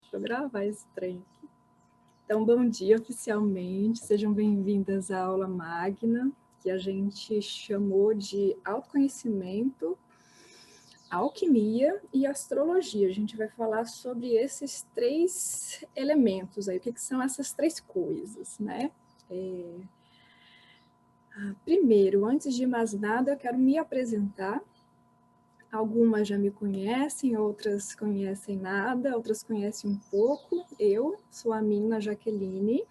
Deixa eu gravar esse trem aqui. Então, bom dia oficialmente, sejam bem-vindas à aula magna, que a gente chamou de autoconhecimento, alquimia e astrologia. A gente vai falar sobre esses três elementos aí, o que são essas três coisas, né? Primeiro, antes de mais nada, eu quero me apresentar. Algumas já me conhecem, outras conhecem nada, outras conhecem um pouco. Eu sou a Mina Jaqueline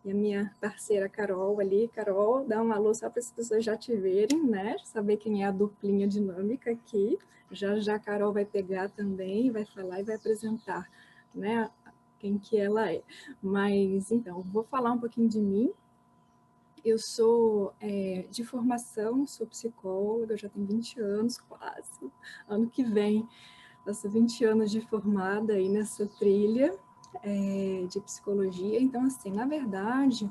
e a minha parceira Carol ali. Carol, dá um alô só para as pessoas já te verem, né? Saber quem é a duplinha dinâmica aqui. Já já a Carol vai pegar também, vai falar e vai apresentar, né? Quem que ela é. Mas, então, vou falar um pouquinho de mim. Eu sou de formação, sou psicóloga, já tenho 20 anos quase. Ano que vem, faço 20 anos de formada aí nessa trilha de psicologia. Então, assim, na verdade,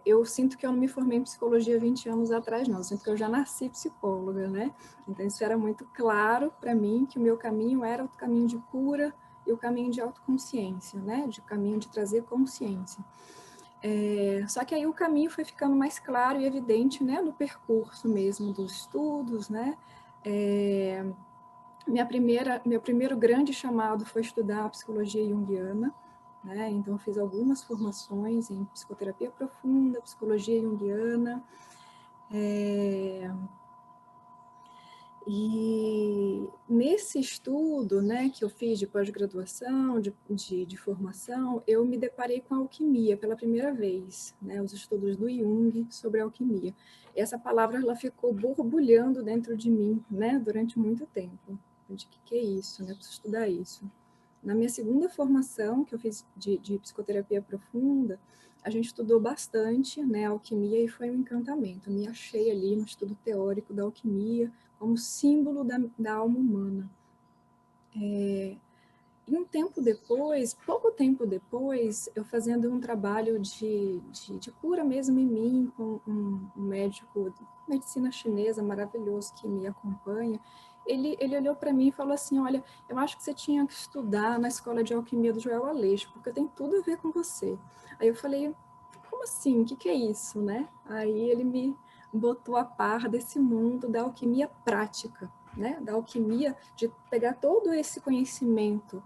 eu sinto que eu não me formei em psicologia 20 anos atrás, não. Eu sinto que eu já nasci psicóloga, né? Então, isso era muito claro para mim, que o meu caminho era o caminho de cura e o caminho de autoconsciência, né? De caminho de trazer consciência. Só que aí o caminho foi ficando mais claro e evidente, né, no percurso mesmo dos estudos, né? Meu primeiro grande chamado foi estudar psicologia junguiana, né? Então eu fiz algumas formações em psicoterapia profunda, psicologia junguiana, e nesse estudo, né, que eu fiz de pós-graduação, de formação, eu me deparei com a alquimia pela primeira vez, né, os estudos do Jung sobre a alquimia. Essa palavra ela ficou borbulhando dentro de mim, né, durante muito tempo. De que é isso, né, preciso estudar isso. Na minha segunda formação, que eu fiz de psicoterapia profunda, a gente estudou bastante, né, a alquimia e foi um encantamento. Eu me achei ali no estudo teórico da alquimia como símbolo da alma humana. E um tempo depois, pouco tempo depois, eu fazendo um trabalho de cura mesmo em mim, com um médico de medicina chinesa maravilhoso que me acompanha, ele olhou para mim e falou assim, olha, eu acho que você tinha que estudar na escola de alquimia do Joel Aleixo, porque tem tudo a ver com você. Aí eu falei, como assim? O que é isso, né? Aí ele me botou a par desse mundo da alquimia prática, né? Da alquimia, de pegar todo esse conhecimento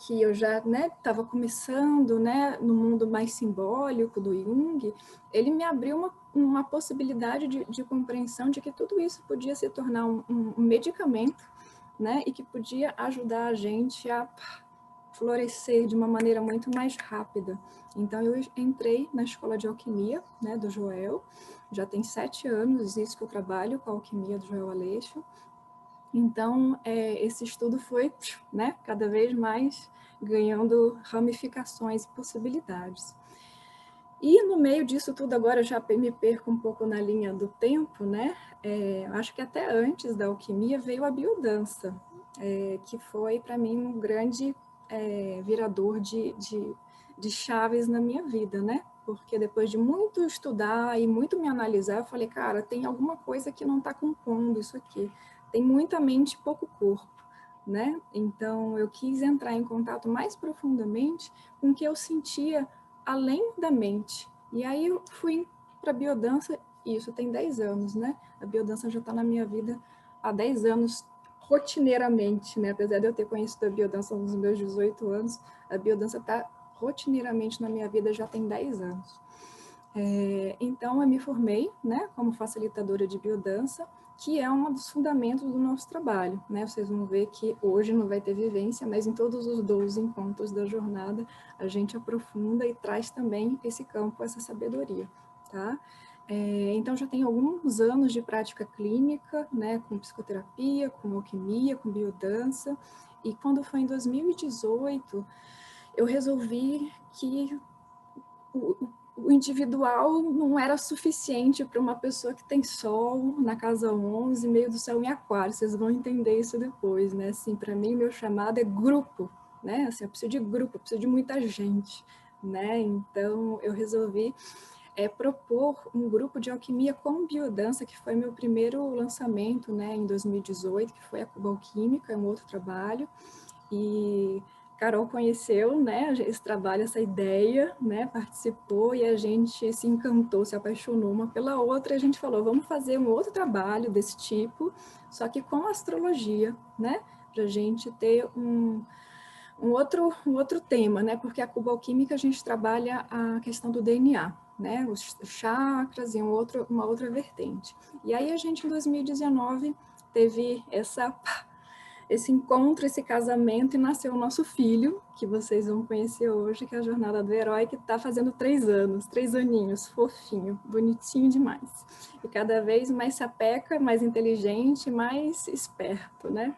que eu já estava começando, né, no mundo mais simbólico do Jung, ele me abriu uma possibilidade de compreensão de que tudo isso podia se tornar um medicamento, né, e que podia ajudar a gente a florescer de uma maneira muito mais rápida. Então, eu entrei na escola de alquimia, né, do Joel, já tem 7 anos isso que eu trabalho com a alquimia do Joel Aleixo. Então, esse estudo foi, né, cada vez mais ganhando ramificações e possibilidades. E no meio disso tudo, agora eu já me perco um pouco na linha do tempo, né? Acho que até antes da alquimia veio a biodança, que foi para mim um grande virador de chaves na minha vida, né? Porque depois de muito estudar e muito me analisar, eu falei, cara, tem alguma coisa que não está compondo isso aqui. Tem muita mente e pouco corpo, né? Então eu quis entrar em contato mais profundamente com o que eu sentia além da mente. E aí eu fui para a biodança, e isso tem 10 anos, né? A biodança já está na minha vida há 10 anos, rotineiramente, né? Apesar de eu ter conhecido a biodança nos meus 18 anos, a biodança está rotineiramente na minha vida já tem 10 anos. Então, eu me formei, né, como facilitadora de biodança, que é um dos fundamentos do nosso trabalho, né? Vocês vão ver que hoje não vai ter vivência, mas em todos os 12 encontros da jornada, a gente aprofunda e traz também esse campo, essa sabedoria, tá? Então, já tenho alguns anos de prática clínica, né, com psicoterapia, com alquimia, com biodança, e quando foi em 2018, eu resolvi que o individual não era suficiente para uma pessoa que tem Sol na casa 11, meio do céu em Aquário. Vocês vão entender isso depois, né? Assim, para mim, meu chamado é grupo, né? Assim, eu preciso de grupo, eu preciso de muita gente, né? Então, eu resolvi propor um grupo de alquimia com biodança, que foi meu primeiro lançamento, né, em 2018, que foi a Cuba Alquímica, é um outro trabalho. E Carol conheceu, né, esse trabalho, essa ideia, né, participou e a gente se encantou, se apaixonou uma pela outra, e a gente falou, vamos fazer um outro trabalho desse tipo, só que com astrologia, né, para a gente ter um outro tema, né, porque a cuboalquímica a gente trabalha a questão do DNA, né, os chakras e uma outra vertente. E aí a gente, em 2019, teve esse encontro, esse casamento, e nasceu o nosso filho, que vocês vão conhecer hoje, que é a Jornada do Herói, que está fazendo 3 anos, 3 aninhos, fofinho, bonitinho demais. E cada vez mais sapeca, mais inteligente, mais esperto, né?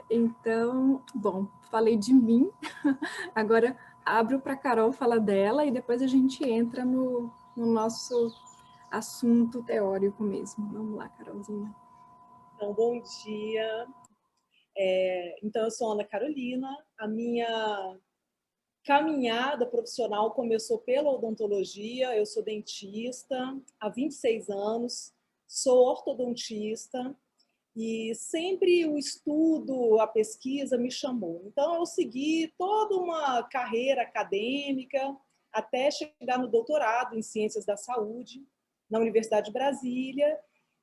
Então, bom, falei de mim, agora abro para a Carol falar dela, e depois a gente entra no nosso assunto teórico mesmo. Vamos lá, Carolzinha. Então, bom dia. Então, eu sou Ana Carolina. A minha caminhada profissional começou pela odontologia. Eu sou dentista há 26 anos, sou ortodontista e sempre o estudo, a pesquisa me chamou. Então, eu segui toda uma carreira acadêmica até chegar no doutorado em Ciências da Saúde na Universidade de Brasília.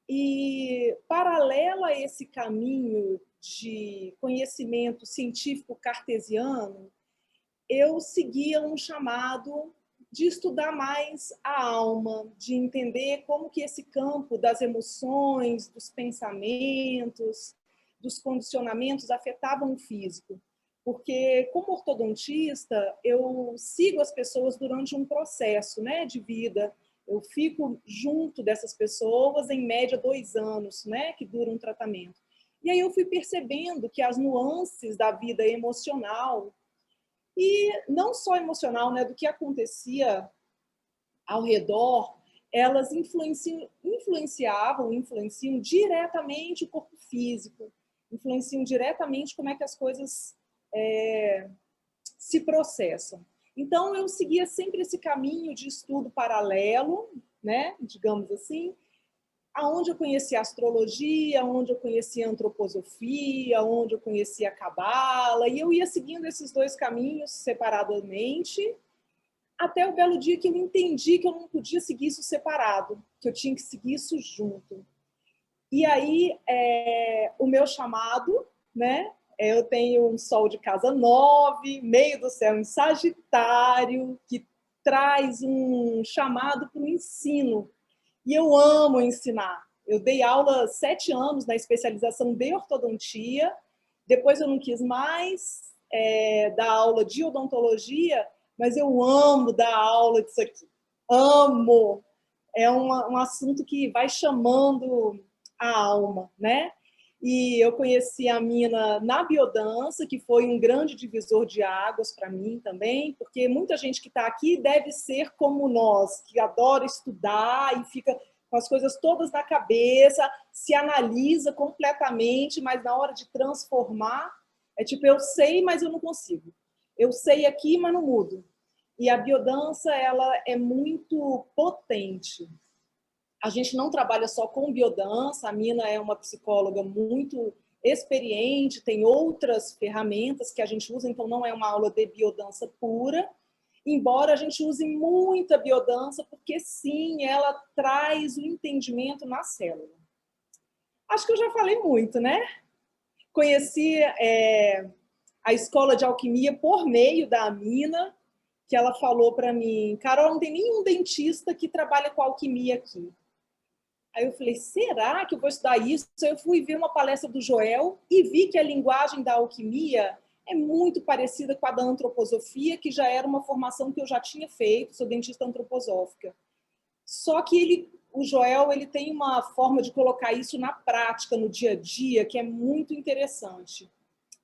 E, paralelo a esse caminho de conhecimento científico cartesiano, eu seguia um chamado de estudar mais a alma, de entender como que esse campo das emoções, dos pensamentos, dos condicionamentos afetavam o físico. Porque, como ortodontista, eu sigo as pessoas durante um processo, né, de vida. Eu fico junto dessas pessoas, em média 2 anos, né, que dura um tratamento. E aí eu fui percebendo que as nuances da vida emocional, e não só emocional, né, do que acontecia ao redor, elas influenciam diretamente o corpo físico, influenciam diretamente como é que as coisas se processam. Então, eu seguia sempre esse caminho de estudo paralelo, né, digamos assim, aonde eu conhecia astrologia, onde eu conhecia antroposofia, onde eu conhecia a cabala, e eu ia seguindo esses 2 caminhos separadamente, até o belo dia que eu entendi que eu não podia seguir isso separado, que eu tinha que seguir isso junto. E aí, o meu chamado, né? Eu tenho um sol de casa 9, meio do céu em Sagitário, que traz um chamado para o ensino. E eu amo ensinar. Eu dei aula 7 anos na especialização de ortodontia, depois eu não quis mais dar aula de odontologia, mas eu amo dar aula disso aqui. Amo! É um assunto que vai chamando a alma, né? E eu conheci a Mina na biodança, que foi um grande divisor de águas para mim também, porque muita gente que está aqui deve ser como nós, que adora estudar e fica com as coisas todas na cabeça, se analisa completamente, mas na hora de transformar, é tipo, eu sei, mas eu não consigo. Eu sei aqui, mas não mudo. E a biodança, ela é muito potente. A gente não trabalha só com biodança, a Mina é uma psicóloga muito experiente, tem outras ferramentas que a gente usa, então não é uma aula de biodança pura, embora a gente use muita biodança, porque sim, ela traz o entendimento na célula. Acho que eu já falei muito, né? Conheci a escola de alquimia por meio da Mina, que ela falou para mim, Carol, não tem nenhum dentista que trabalha com alquimia aqui. Aí eu falei, será que eu vou estudar isso? Aí eu fui ver uma palestra do Joel e vi que a linguagem da alquimia é muito parecida com a da antroposofia, que já era uma formação que eu já tinha feito, sou dentista antroposófica. Só que o Joel ele tem uma forma de colocar isso na prática, no dia a dia, que é muito interessante.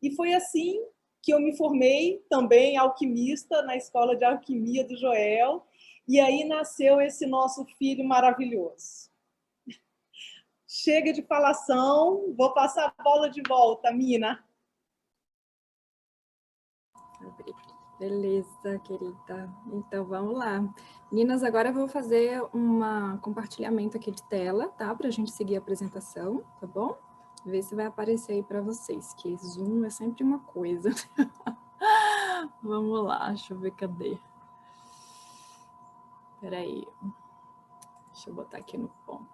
E foi assim que eu me formei também alquimista na escola de alquimia do Joel, e aí nasceu esse nosso filho maravilhoso. Chega de falação, vou passar a bola de volta, Mina. Beleza, querida. Então, vamos lá. Meninas, agora eu vou fazer um compartilhamento aqui de tela, tá? Para a gente seguir a apresentação, tá bom? Ver se vai aparecer aí para vocês, que Zoom é sempre uma coisa. Vamos lá, deixa eu ver, cadê? Peraí. Deixa eu botar aqui no ponto.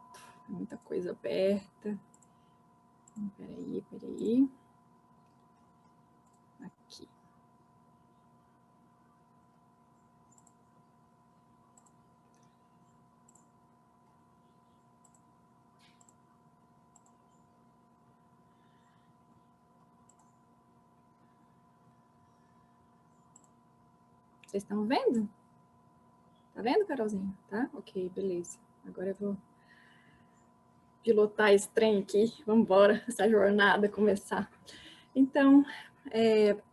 Muita coisa aberta. Peraí. Aqui. Vocês estão vendo? Tá vendo, Carolzinha? Tá? Ok, beleza. Agora eu vou pilotar esse trem aqui. Vamos embora, essa jornada começar. Então,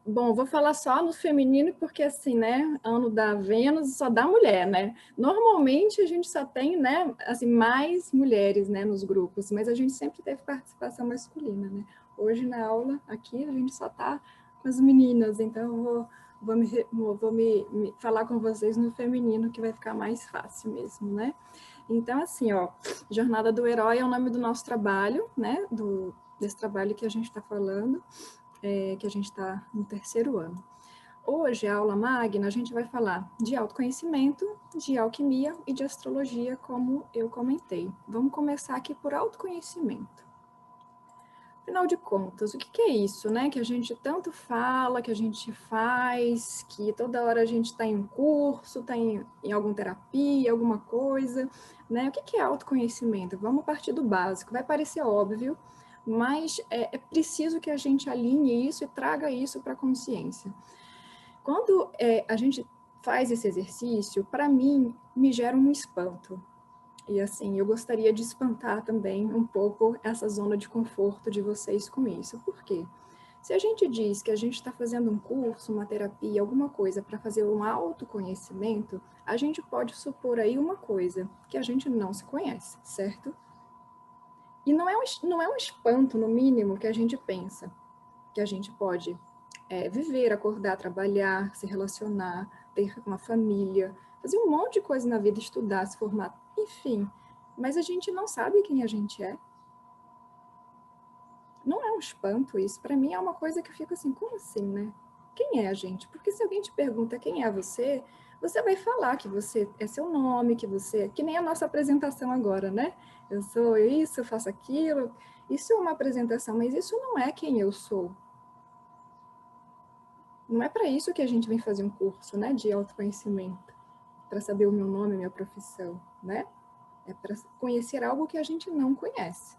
bom, vou falar só no feminino, porque assim, né, ano da Vênus só dá mulher, né? Normalmente a gente só tem, né, assim, mais mulheres, né, nos grupos, mas a gente sempre teve participação masculina, né? Hoje na aula aqui a gente só tá com as meninas, então eu vou me falar com vocês no feminino, que vai ficar mais fácil mesmo, né? Então, assim, ó, Jornada do Herói é o nome do nosso trabalho, né, desse trabalho que a gente está falando, que a gente está no 3º ano. Hoje, a aula magna, a gente vai falar de autoconhecimento, de alquimia e de astrologia, como eu comentei. Vamos começar aqui por autoconhecimento. Afinal de contas, o que é isso, né? Que a gente tanto fala, que a gente faz, que toda hora a gente está em curso, está em alguma terapia, alguma coisa, né? O que é autoconhecimento? Vamos partir do básico. Vai parecer óbvio, mas é preciso que a gente alinhe isso e traga isso para a consciência. Quando a gente faz esse exercício, para mim, me gera um espanto. E assim, eu gostaria de espantar também um pouco essa zona de conforto de vocês com isso. Por quê? Se a gente diz que a gente está fazendo um curso, uma terapia, alguma coisa para fazer um autoconhecimento, a gente pode supor aí uma coisa, que a gente não se conhece, certo? E não é um espanto, no mínimo, que a gente pensa, que a gente pode viver, acordar, trabalhar, se relacionar, ter uma família, fazer um monte de coisa na vida, estudar, se formar, enfim. Mas a gente não sabe quem a gente é. Não é um espanto isso. Para mim é uma coisa que eu fico assim, como assim, né? Quem é a gente? Porque se alguém te pergunta quem é você, você vai falar que você é seu nome, que você... Que nem a nossa apresentação agora, né? Eu sou isso, eu faço aquilo. Isso é uma apresentação, mas isso não é quem eu sou. Não é para isso que a gente vem fazer um curso, né, de autoconhecimento, para saber o meu nome, a minha profissão, né? É para conhecer algo que a gente não conhece.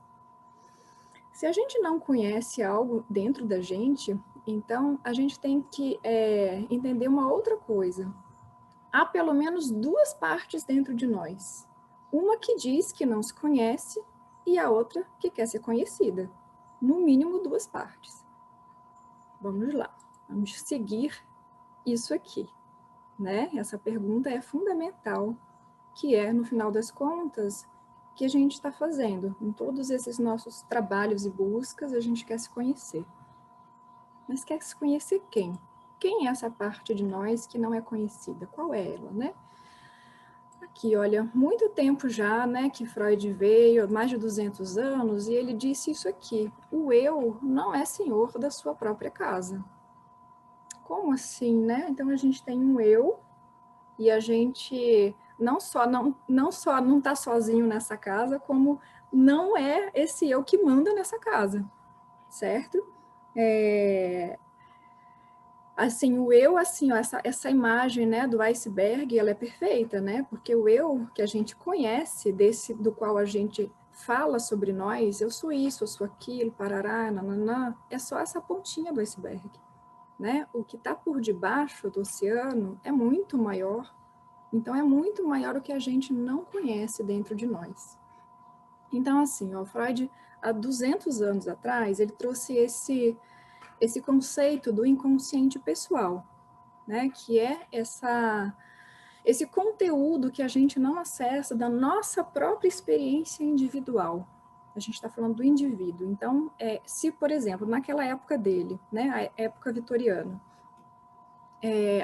Se a gente não conhece algo dentro da gente, então a gente tem que entender uma outra coisa. Há pelo menos 2 partes dentro de nós. Uma que diz que não se conhece e a outra que quer ser conhecida. No mínimo 2 partes. Vamos lá, vamos seguir isso aqui, né? Essa pergunta é fundamental, que é, no final das contas, que a gente está fazendo. Em todos esses nossos trabalhos e buscas, a gente quer se conhecer. Mas quer se conhecer quem? Quem é essa parte de nós que não é conhecida? Qual é ela, né? Aqui, olha, muito tempo já, né, que Freud veio, mais de 200 anos, e ele disse isso aqui: o eu não é senhor da sua própria casa. Como assim, né? Então a gente tem um eu e a gente não só não está sozinho nessa casa, como não é esse eu que manda nessa casa, certo? Assim, o eu, assim, ó, essa imagem, né, do iceberg, ela é perfeita, né? Porque o eu que a gente conhece, do qual a gente fala sobre nós, eu sou isso, eu sou aquilo, parará, nananã, é só essa pontinha do iceberg, né? O que está por debaixo do oceano é muito maior. Então, é muito maior o que a gente não conhece dentro de nós. Então, assim, ó, Freud, há 200 anos atrás, ele trouxe esse conceito do inconsciente pessoal, né? Que é esse conteúdo que a gente não acessa da nossa própria experiência individual. A gente está falando do indivíduo. Então, se, por exemplo, naquela época dele, né, a época vitoriana,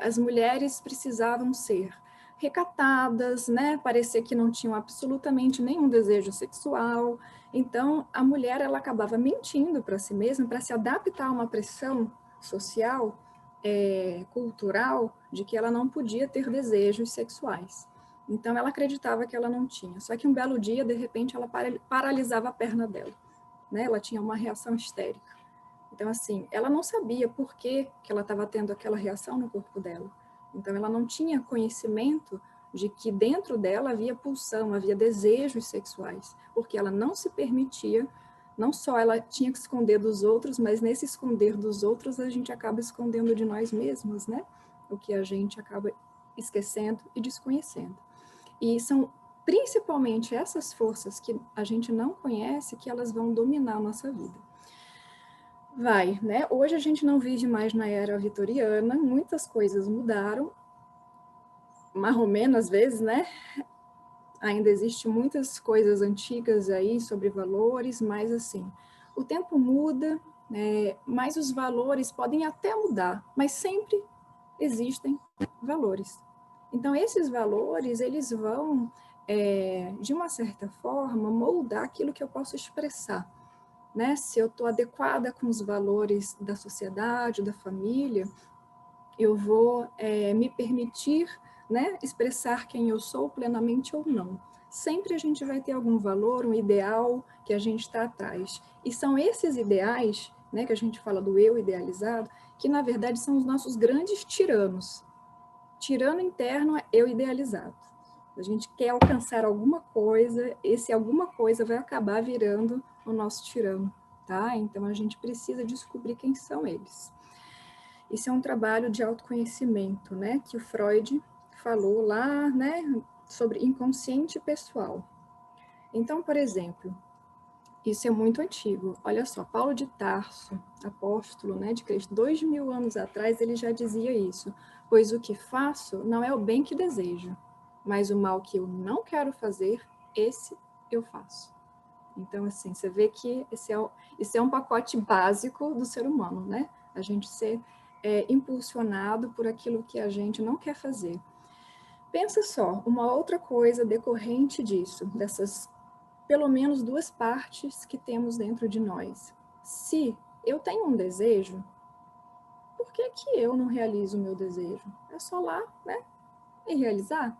as mulheres precisavam ser recatadas, né, parecer que não tinham absolutamente nenhum desejo sexual. Então, a mulher ela acabava mentindo para si mesma para se adaptar a uma pressão social cultural de que ela não podia ter desejos sexuais. Então, ela acreditava que ela não tinha. Só que um belo dia, de repente, ela paralisava a perna dela, né? Ela tinha uma reação histérica. Então, assim, ela não sabia por que ela estava tendo aquela reação no corpo dela. Então, ela não tinha conhecimento de que dentro dela havia pulsão, havia desejos sexuais, porque ela não se permitia, não só ela tinha que esconder dos outros, mas nesse esconder dos outros a gente acaba escondendo de nós mesmos, né? O que a gente acaba esquecendo e desconhecendo. E são principalmente essas forças que a gente não conhece que elas vão dominar a nossa vida. Vai, né? Hoje a gente não vive mais na era vitoriana, muitas coisas mudaram, marromeno às vezes, né? Ainda existem muitas coisas antigas aí sobre valores, mas assim, o tempo muda, mas os valores podem até mudar, mas sempre existem valores. Então, esses valores, eles vão, de uma certa forma, moldar aquilo que eu posso expressar. Né? Se eu estou adequada com os valores da sociedade, da família, eu vou me permitir, né, expressar quem eu sou plenamente ou não. Sempre a gente vai ter algum valor, um ideal que a gente está atrás. E são esses ideais, né, que a gente fala do eu idealizado, que na verdade são os nossos grandes tiranos. Tirano interno é eu idealizado. A gente quer alcançar alguma coisa, esse alguma coisa vai acabar virando o nosso tirano, tá? Então a gente precisa descobrir quem são eles. Isso é um trabalho de autoconhecimento, né? Que o Freud falou lá, né? Sobre inconsciente pessoal. Então, por exemplo, isso é muito antigo. Olha só, Paulo de Tarso, apóstolo, né, de Cristo, 2000 anos atrás, ele já dizia isso. Pois o que faço não é o bem que desejo, mas o mal que eu não quero fazer, esse eu faço. Então, assim, você vê que esse é um pacote básico do ser humano, né? A gente ser impulsionado por aquilo que a gente não quer fazer. Pensa só, uma outra coisa decorrente disso, dessas pelo menos duas partes que temos dentro de nós. Se eu tenho um desejo, por que eu não realizo o meu desejo? É só lá, né? E realizar.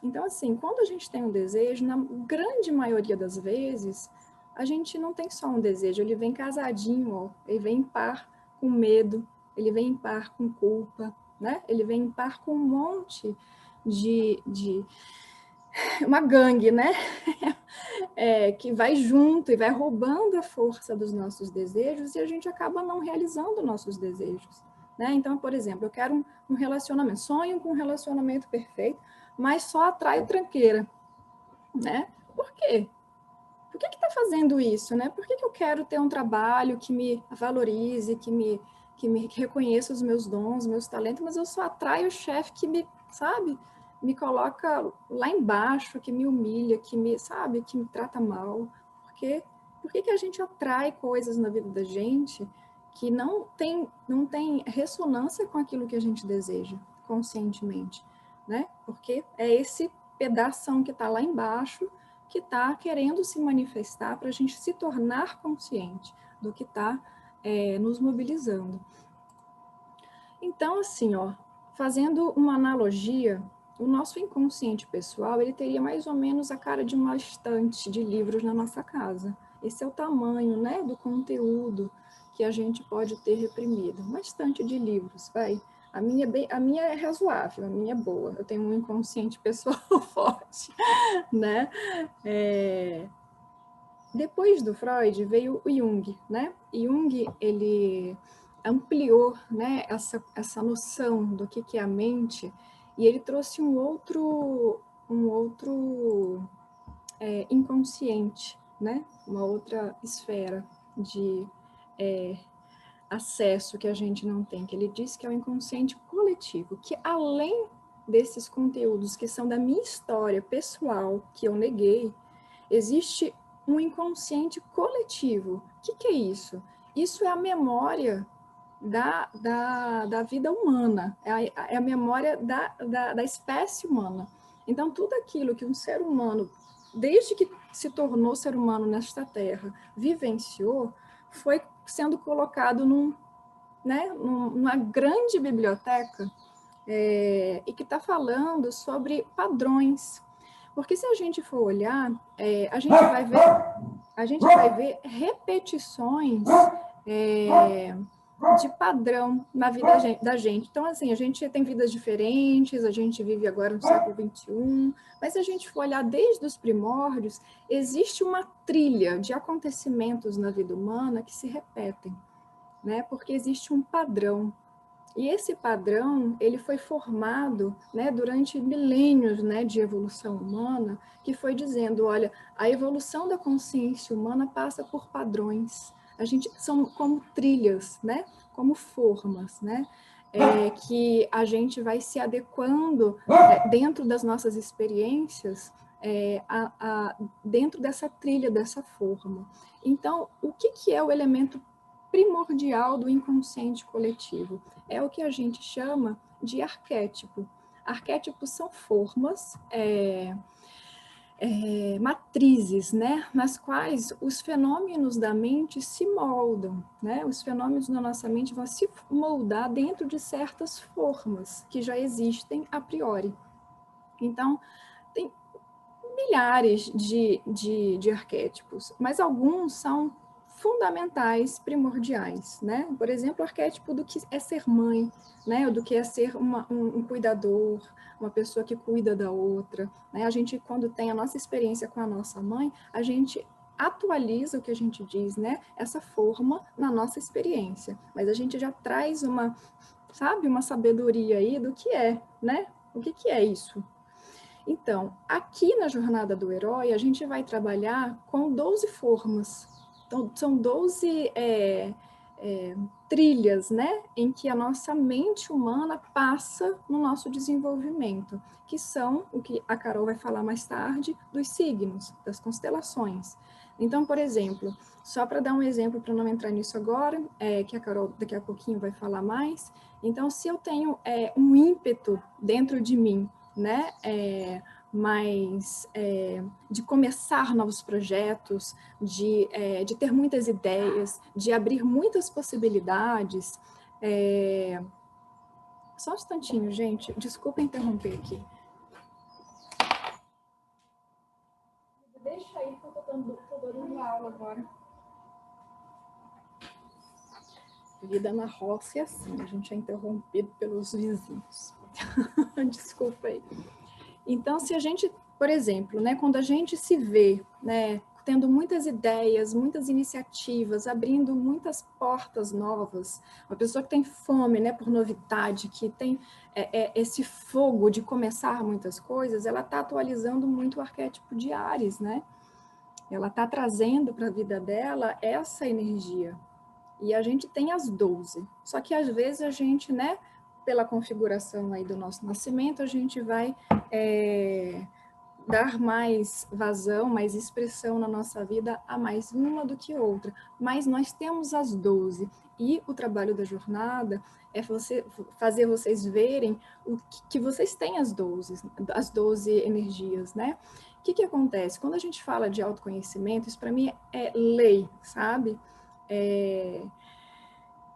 Então, assim, quando a gente tem um desejo, na grande maioria das vezes, a gente não tem só um desejo, ele vem casadinho, ó, ele vem em par com medo, ele vem em par com culpa, né? Ele vem em par com um monte de uma gangue, né? Que vai junto e vai roubando a força dos nossos desejos e a gente acaba não realizando nossos desejos. Né? Então, por exemplo, eu quero um relacionamento, sonho com um relacionamento perfeito, mas só atraio tranqueira. Né? Por quê? Por que está fazendo isso? Né? Por que eu quero ter um trabalho que me valorize, que reconheça os meus dons, meus talentos, mas eu só atraio o chefe que me, sabe, me coloca lá embaixo, que me humilha, que me, sabe, que me trata mal. Por que a gente atrai coisas na vida da gente que não tem ressonância com aquilo que a gente deseja conscientemente, né? Porque é esse pedação que está lá embaixo que está querendo se manifestar para a gente se tornar consciente do que está nos mobilizando. Então, assim, ó, fazendo uma analogia, o nosso inconsciente pessoal, ele teria mais ou menos a cara de uma estante de livros na nossa casa. Esse é o tamanho, né, do conteúdo que a gente pode ter reprimido. Uma estante de livros, vai. A minha é razoável, a minha é boa. Eu tenho um inconsciente pessoal forte, né? Depois do Freud veio o Jung, né? Jung, ele ampliou, né, essa noção do que é a mente e ele trouxe um outro inconsciente, né? Uma outra esfera de acesso que a gente não tem, que ele diz que é o inconsciente coletivo, que além desses conteúdos que são da minha história pessoal, que eu neguei, existe um inconsciente coletivo. O que é isso? Isso é a memória da vida humana, é a memória da espécie humana. Então, tudo aquilo que um ser humano, desde que se tornou ser humano nesta Terra, vivenciou, foi sendo colocado né, numa grande biblioteca, e que está falando sobre padrões. Porque se a gente for olhar, a gente vai ver repetições de padrão na vida da gente. Então, assim, a gente tem vidas diferentes, a gente vive agora no século XXI, mas se a gente for olhar desde os primórdios, existe uma trilha de acontecimentos na vida humana que se repetem, né? Porque existe um padrão. E esse padrão, ele foi formado, né, durante milênios, né, de evolução humana, que foi dizendo, olha, a evolução da consciência humana passa por padrões. A gente são como trilhas, né, como formas, né, que a gente vai se adequando dentro das nossas experiências, dentro dessa trilha, dessa forma. Então, o que é o elemento primordial do inconsciente coletivo? É o que a gente chama de arquétipo. Arquétipos são formas, matrizes, né, nas quais os fenômenos da mente se moldam, né? Os fenômenos da nossa mente vão se moldar dentro de certas formas que já existem a priori. Então, tem milhares de arquétipos, mas alguns são fundamentais, primordiais, né? Por exemplo, o arquétipo do que é ser mãe, né? Do que é ser um cuidador, uma pessoa que cuida da outra, né? A gente, quando tem a nossa experiência com a nossa mãe, a gente atualiza o que a gente diz, né? Essa forma na nossa experiência, mas a gente já traz uma sabedoria aí do que é, né? O que é isso? Então, aqui na Jornada do Herói, a gente vai trabalhar com 12 formas. Então, são 12 trilhas, né, em que a nossa mente humana passa no nosso desenvolvimento, que são o que a Carol vai falar mais tarde, dos signos, das constelações. Então, por exemplo, só para dar um exemplo, para não entrar nisso agora, que a Carol daqui a pouquinho vai falar mais, então, se eu tenho um ímpeto dentro de mim, né, de começar novos projetos, de ter muitas ideias, de abrir muitas possibilidades. Só um instantinho, gente, desculpa interromper aqui. Deixa aí, que eu estou dando aula agora. Vida na roça é assim, a gente é interrompido pelos vizinhos. Desculpa aí. Então, se a gente, por exemplo, né, quando a gente se vê, né, tendo muitas ideias, muitas iniciativas, abrindo muitas portas novas, uma pessoa que tem fome, né, por novidade, que tem esse fogo de começar muitas coisas, ela está atualizando muito o arquétipo de Áries, né? Ela está trazendo para a vida dela essa energia. E a gente tem as 12. Só que às vezes a gente, né, pela configuração aí do nosso nascimento, a gente vai dar mais vazão, mais expressão na nossa vida a mais uma do que outra. Mas nós temos as 12. E o trabalho da jornada é fazer vocês verem que vocês têm as 12 energias, né? O que acontece? Quando a gente fala de autoconhecimento, isso para mim é lei, sabe?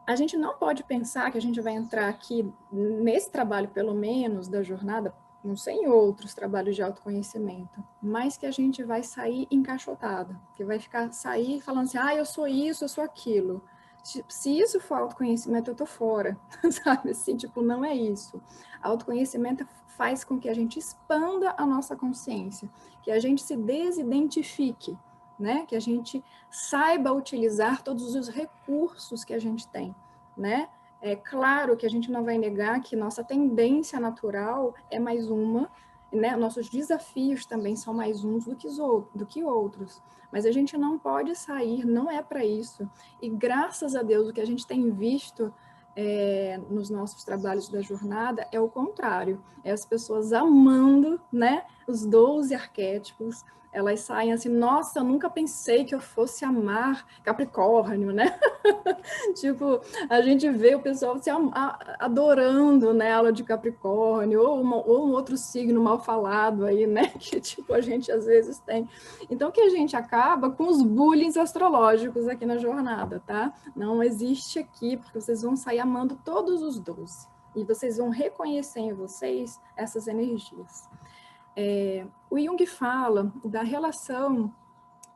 A gente não pode pensar que a gente vai entrar aqui nesse trabalho, pelo menos, da jornada, não sei em outros trabalhos de autoconhecimento, mas que a gente vai sair encaixotada, que vai sair falando assim, eu sou isso, eu sou aquilo. Se isso for autoconhecimento, eu tô fora, sabe? Assim, tipo, não é isso. Autoconhecimento faz com que a gente expanda a nossa consciência, que a gente se desidentifique, né? Que a gente saiba utilizar todos os recursos que a gente tem, né? É claro que a gente não vai negar que nossa tendência natural é mais uma, né? Nossos desafios também são mais uns do que outros, mas a gente não pode sair, não é para isso. E graças a Deus, o que a gente tem visto nos nossos trabalhos da jornada é o contrário, é as pessoas amando, né, os 12 arquétipos, elas saem assim, nossa, eu nunca pensei que eu fosse amar Capricórnio, né? Tipo, a gente vê o pessoal se adorando, né, aula de Capricórnio, ou um outro signo mal falado aí, né, que tipo a gente às vezes tem. Então, que a gente acaba com os bullying astrológicos aqui na jornada, tá? Não existe aqui, porque vocês vão sair amando todos os 12. E vocês vão reconhecer em vocês essas energias. O Jung fala da relação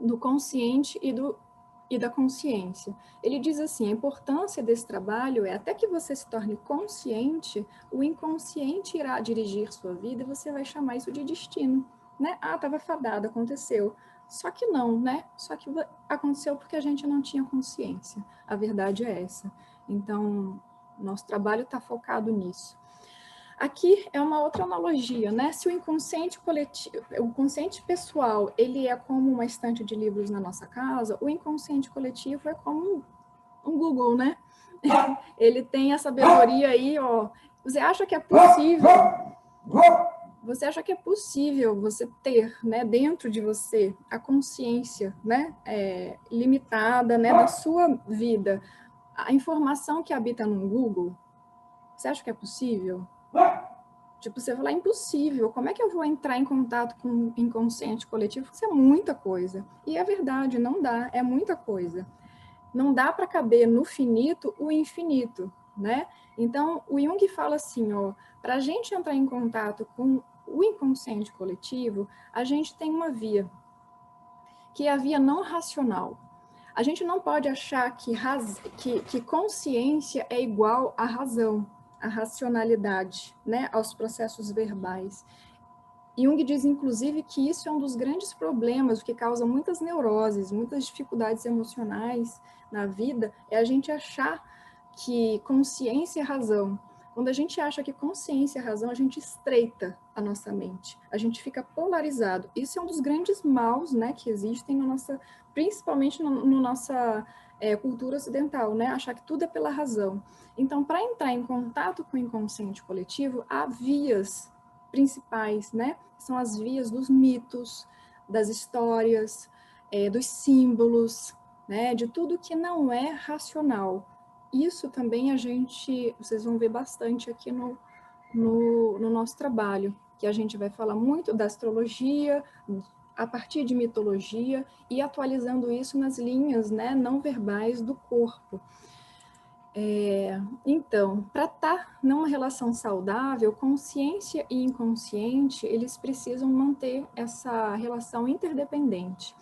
do consciente e da consciência. Ele diz assim, a importância desse trabalho é até que você se torne consciente, o inconsciente irá dirigir sua vida e você vai chamar isso de destino, né? Ah, estava fadado, aconteceu. Só que não, né? Só que aconteceu porque a gente não tinha consciência. A verdade é essa. Então, nosso trabalho está focado nisso. Aqui é uma outra analogia, né? Se o inconsciente coletivo, o consciente pessoal, ele é como uma estante de livros na nossa casa, o inconsciente coletivo é como um Google, né? Ele tem a sabedoria aí, ó. Você acha que é possível? Você acha que é possível você ter, né, dentro de você a consciência, né, limitada, né, da sua vida, a informação que habita no Google? Você acha que é possível? Tipo, você fala, é impossível, como é que eu vou entrar em contato com o inconsciente coletivo? Isso é muita coisa. E é verdade, não dá, é muita coisa. Não dá para caber no finito o infinito, né? Então, o Jung fala assim, ó, para a gente entrar em contato com o inconsciente coletivo, a gente tem uma via, que é a via não racional. A gente não pode achar que consciência é igual à razão, à racionalidade, né, aos processos verbais. Jung diz, inclusive, que isso é um dos grandes problemas, o que causa muitas neuroses, muitas dificuldades emocionais na vida, é a gente achar que consciência é razão. Quando a gente acha que consciência é razão, a gente estreita a nossa mente, a gente fica polarizado. Isso é um dos grandes maus, né, que existem no nossa, principalmente no nossa cultura ocidental, né, achar que tudo é pela razão. Então, para entrar em contato com o inconsciente coletivo, há vias principais, né, são as vias dos mitos, das histórias, dos símbolos, né, de tudo que não é racional. Isso também vocês vão ver bastante aqui no nosso trabalho, que a gente vai falar muito da astrologia, a partir de mitologia, e atualizando isso nas linhas, né, não verbais do corpo. Então, para estar numa relação saudável, consciência e inconsciente, eles precisam manter essa relação interdependente.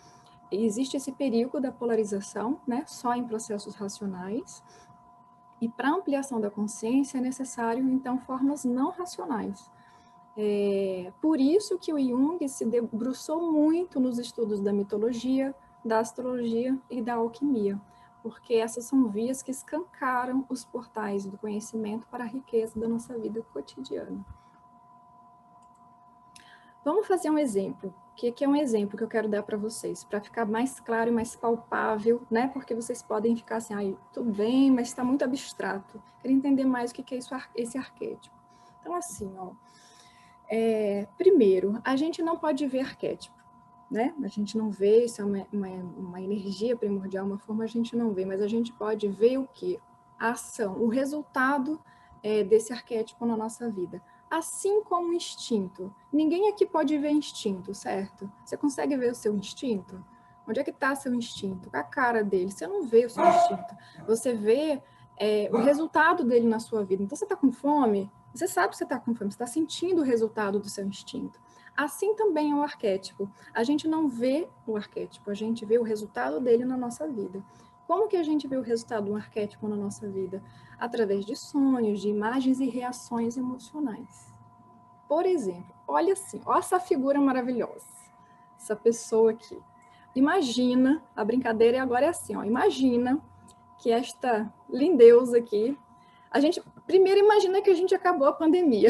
Existe esse perigo da polarização, né, só em processos racionais, e para ampliação da consciência é necessário, então, formas não racionais. Por isso que o Jung se debruçou muito nos estudos da mitologia, da astrologia e da alquimia, porque essas são vias que escancaram os portais do conhecimento para a riqueza da nossa vida cotidiana. Vamos fazer um exemplo. O que é um exemplo que eu quero dar para vocês, para ficar mais claro e mais palpável, né? Porque vocês podem ficar assim, ai, tudo bem, mas está muito abstrato. Quero entender mais o que é esse arquétipo. Então, assim, ó, primeiro, a gente não pode ver arquétipo, né? A gente não vê, isso é uma energia primordial, uma forma a gente não vê, mas a gente pode ver o quê? A ação, o resultado desse arquétipo na nossa vida. Assim como o instinto. Ninguém aqui pode ver instinto, certo? Você consegue ver o seu instinto? Onde é que está seu instinto? A cara dele. Você não vê o seu instinto. Você vê o resultado dele na sua vida. Então, você está com fome? Você sabe que você está com fome. Você está sentindo o resultado do seu instinto. Assim também é o arquétipo. A gente não vê o arquétipo, a gente vê o resultado dele na nossa vida. Como que a gente vê o resultado do arquétipo na nossa vida? Através de sonhos, de imagens e reações emocionais. Por exemplo, olha assim, olha essa figura maravilhosa, essa pessoa aqui. Imagina, a brincadeira agora é assim, ó, imagina que esta lindeusa aqui, a gente primeiro imagina que a gente acabou a pandemia,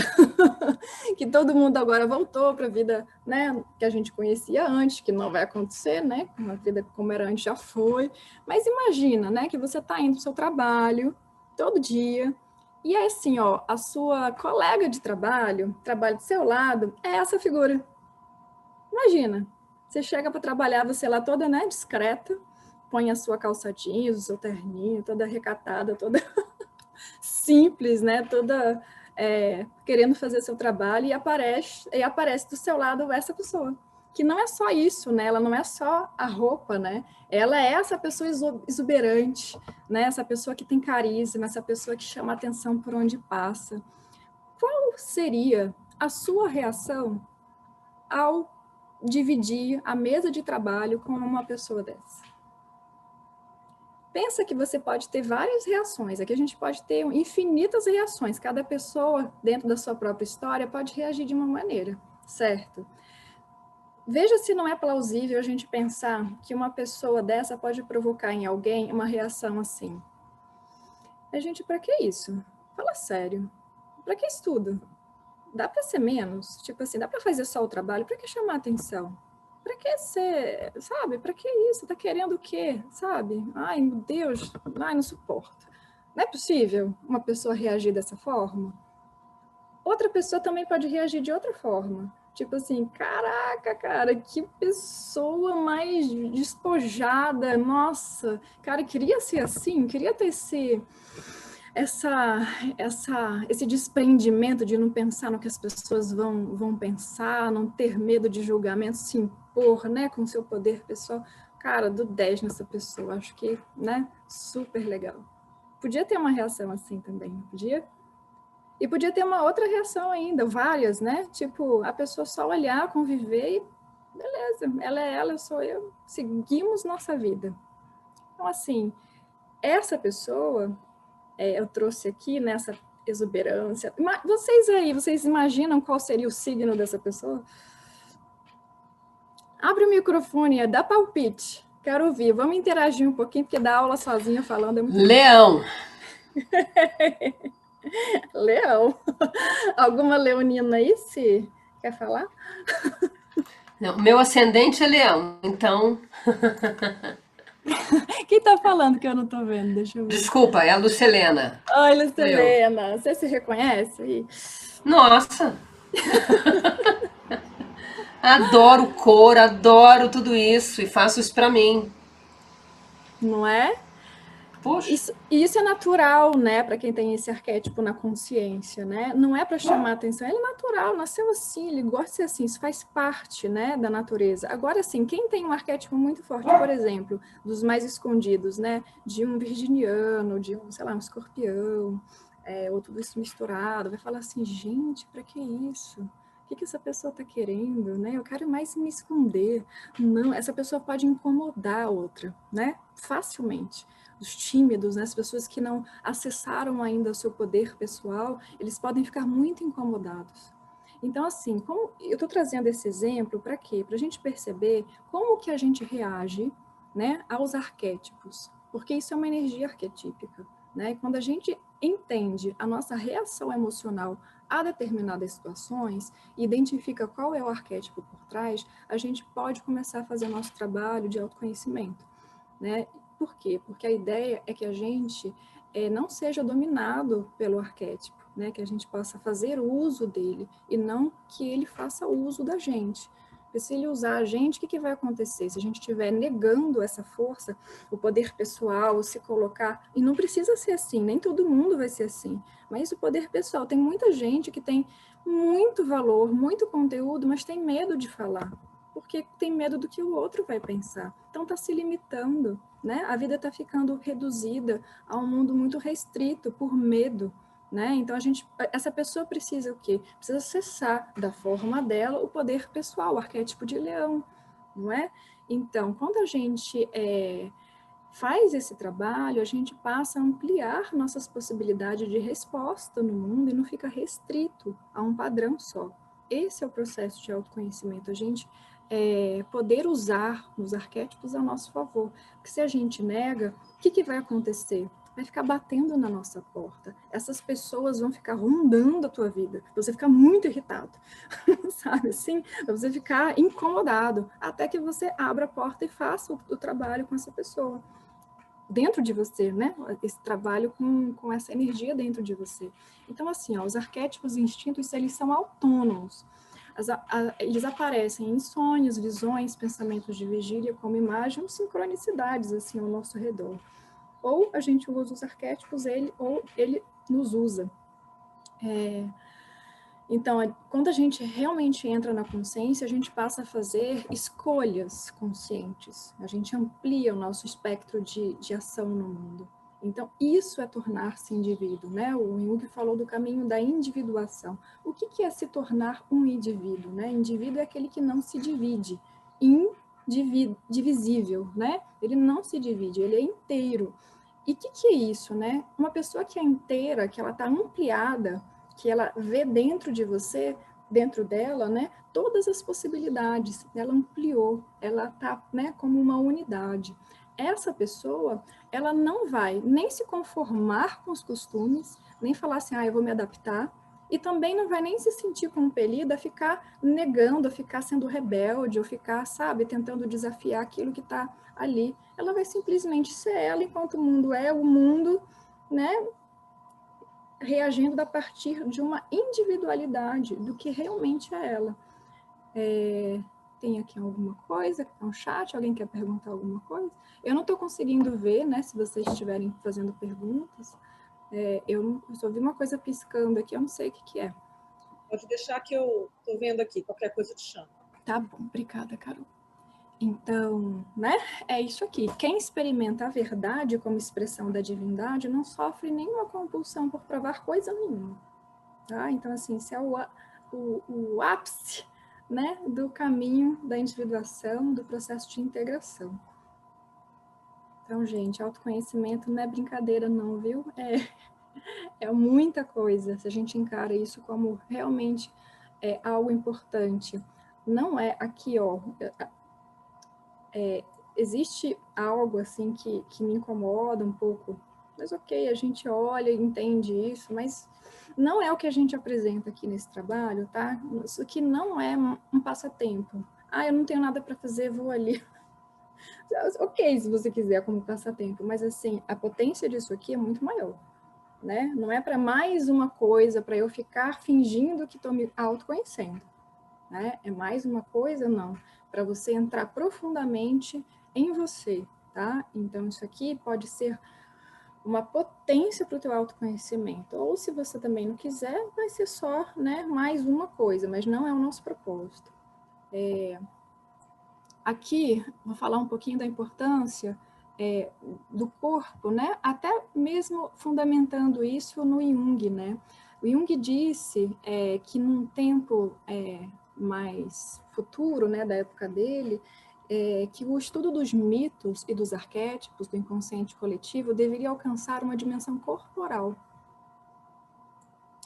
que todo mundo agora voltou para a vida, né, que a gente conhecia antes, que não vai acontecer, né, uma vida como era antes já foi, mas imagina, né, que você está indo para o seu trabalho todo dia, e é assim, ó, a sua colega de trabalho, trabalha do seu lado, é essa figura. Imagina. Você chega para trabalhar, você lá toda, né, discreta, põe a sua calça jeans, o seu terninho, toda recatada, toda simples, né, toda querendo fazer seu trabalho, e aparece do seu lado essa pessoa. Que não é só isso, né? Ela não é só a roupa, né? Ela é essa pessoa exuberante, né? Essa pessoa que tem carisma, essa pessoa que chama atenção por onde passa. Qual seria a sua reação ao dividir a mesa de trabalho com uma pessoa dessa? Pensa que você pode ter várias reações. Aqui a gente pode ter infinitas reações. Cada pessoa, dentro da sua própria história, pode reagir de uma maneira, certo? Veja se não é plausível a gente pensar que uma pessoa dessa pode provocar em alguém uma reação assim. A gente, para que isso? Fala sério. Para que estudo? Dá para ser menos? Tipo assim, dá para fazer só o trabalho? Para que chamar atenção? Para que ser, sabe? Para que isso? Tá querendo o quê? Sabe? Ai, meu Deus, ai, não suporto. Não é possível uma pessoa reagir dessa forma? Outra pessoa também pode reagir de outra forma. Tipo assim, caraca, cara, que pessoa mais despojada, nossa, cara, queria ser assim, queria ter esse desprendimento de não pensar no que as pessoas vão pensar, não ter medo de julgamento, se impor, né, com seu poder pessoal. Cara, do 10 nessa pessoa, acho que, né, super legal. Podia ter uma reação assim também, não podia? E podia ter uma outra reação ainda, várias, né? Tipo, a pessoa só olhar, conviver e beleza, ela é ela, eu sou eu, seguimos nossa vida. Então, assim, essa pessoa, eu trouxe aqui nessa exuberância. Vocês aí, vocês imaginam qual seria o signo dessa pessoa? Abre o microfone, dá palpite. Quero ouvir, vamos interagir um pouquinho, porque dar aula sozinha falando é muito Leão. Leão. Alguma leonina aí, se quer falar? Não, meu ascendente é leão, então... Quem tá falando que eu não tô vendo? Deixa eu ver. Desculpa, é a Lucelena. Oi, Sou eu. Lucelena. Você se reconhece? Nossa! Adoro cor, adoro tudo isso e faço isso pra mim. Não é? Puxa, Isso é natural, né, para quem tem esse arquétipo na consciência, né? Não é para chamar atenção, ele é natural, nasceu assim, ele gosta de ser assim, isso faz parte, né, da natureza. Agora, sim, quem tem um arquétipo muito forte, por exemplo, dos mais escondidos, né, de um virginiano, de um, sei lá, um escorpião, ou tudo isso misturado, vai falar assim, gente, para que isso? O que essa pessoa está querendo, né? Eu quero mais me esconder. Não, essa pessoa pode incomodar a outra, né? Facilmente. Os tímidos, né? As pessoas que não acessaram ainda o seu poder pessoal, eles podem ficar muito incomodados. Então, assim, como eu estou trazendo esse exemplo para quê? Para a gente perceber como que a gente reage, né, aos arquétipos, porque isso é uma energia arquetípica, né? E quando a gente entende a nossa reação emocional a determinadas situações e identifica qual é o arquétipo por trás, a gente pode começar a fazer nosso trabalho de autoconhecimento, né? Por quê? Porque a ideia é que a gente não seja dominado pelo arquétipo, né? Que a gente possa fazer uso dele e não que ele faça uso da gente. Porque se ele usar a gente, o que vai acontecer? Se a gente estiver negando essa força, o poder pessoal, se colocar... E não precisa ser assim, nem todo mundo vai ser assim. Mas o poder pessoal, tem muita gente que tem muito valor, muito conteúdo, mas tem medo de falar. Porque tem medo do que o outro vai pensar. Então está se limitando, né? A vida está ficando reduzida a um mundo muito restrito por medo, né? Então essa pessoa precisa o quê? Precisa acessar da forma dela o poder pessoal, o arquétipo de leão, não é? Então, quando a gente faz esse trabalho, a gente passa a ampliar nossas possibilidades de resposta no mundo e não fica restrito a um padrão só. Esse é o processo de autoconhecimento, a gente poder usar os arquétipos a nosso favor. Porque se a gente nega, o que vai acontecer? Vai ficar batendo na nossa porta. Essas pessoas vão ficar rondando a tua vida. Você fica muito irritado, sabe assim? Você ficar incomodado, até que você abra a porta e faça o trabalho com essa pessoa dentro de você, né? Esse trabalho com essa energia dentro de você. Então, assim, os arquétipos e instintos, eles são autônomos. Eles aparecem em sonhos, visões, pensamentos de vigília, como imagem, sincronicidades assim ao nosso redor. Ou a gente usa os arquétipos, ou ele nos usa. Então, quando a gente realmente entra na consciência, a gente passa a fazer escolhas conscientes. A gente amplia o nosso espectro de ação no mundo. Então, isso é tornar-se indivíduo, né? O Jung falou do caminho da individuação. O que é se tornar um indivíduo, né? Indivíduo é aquele que não se divide, indivisível, né? Ele não se divide, ele é inteiro. E o que é isso, né? Uma pessoa que é inteira, que ela está ampliada, que ela vê dentro de você, dentro dela, né? Todas as possibilidades. Ela ampliou, ela está, né? Como uma unidade. Essa pessoa, ela não vai nem se conformar com os costumes, nem falar assim, eu vou me adaptar, e também não vai nem se sentir compelida a ficar negando, a ficar sendo rebelde, ou ficar, sabe, tentando desafiar aquilo que está ali. Ela vai simplesmente ser ela, enquanto o mundo é o mundo, né, reagindo a partir de uma individualidade do que realmente é ela. Tem aqui alguma coisa? É um chat? Alguém quer perguntar alguma coisa? Eu não estou conseguindo ver, né, se vocês estiverem fazendo perguntas. Eu só vi uma coisa piscando aqui, eu não sei o que é. Pode deixar que eu estou vendo aqui, qualquer coisa eu te chamo. Tá bom, obrigada, Carol. Então, né, é isso aqui. Quem experimenta a verdade como expressão da divindade não sofre nenhuma compulsão por provar coisa nenhuma. Tá? Então, assim, isso é o ápice, né, do caminho da individuação, do processo de integração. Então, gente, autoconhecimento não é brincadeira não, viu? É muita coisa, se a gente encara isso como realmente algo importante. Não é aqui, ó, existe algo assim que me incomoda um pouco, mas ok, a gente olha e entende isso, mas não é o que a gente apresenta aqui nesse trabalho, tá? Isso aqui não é um passatempo. Eu não tenho nada para fazer, vou ali. Ok, se você quiser como passatempo, mas assim, a potência disso aqui é muito maior, né? Não é para mais uma coisa, para eu ficar fingindo que estou me autoconhecendo, né? É mais uma coisa, não. Para você entrar profundamente em você, tá? Então, isso aqui pode ser uma potência para o teu autoconhecimento. Ou, se você também não quiser, vai ser só, né, mais uma coisa, mas não é o nosso propósito. Aqui, vou falar um pouquinho da importância do corpo, né? Até mesmo fundamentando isso no Jung, né? O Jung disse que num tempo mais futuro, né, da época dele, que o estudo dos mitos e dos arquétipos do inconsciente coletivo deveria alcançar uma dimensão corporal.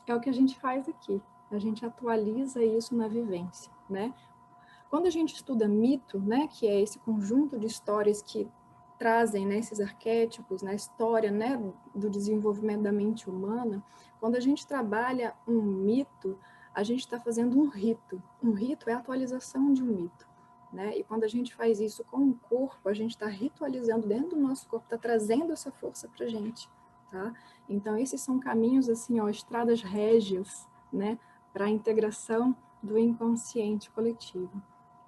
É o que a gente faz aqui. A gente atualiza isso na vivência, né? Quando a gente estuda mito, né, que é esse conjunto de histórias que trazem, né, esses arquétipos, na história, né, do desenvolvimento da mente humana, quando a gente trabalha um mito, a gente está fazendo um rito. Um rito é a atualização de um mito, né? E quando a gente faz isso com o corpo, a gente está ritualizando dentro do nosso corpo, está trazendo essa força para a gente, tá? Então, esses são caminhos, assim, ó, estradas régias, né, para a integração do inconsciente coletivo.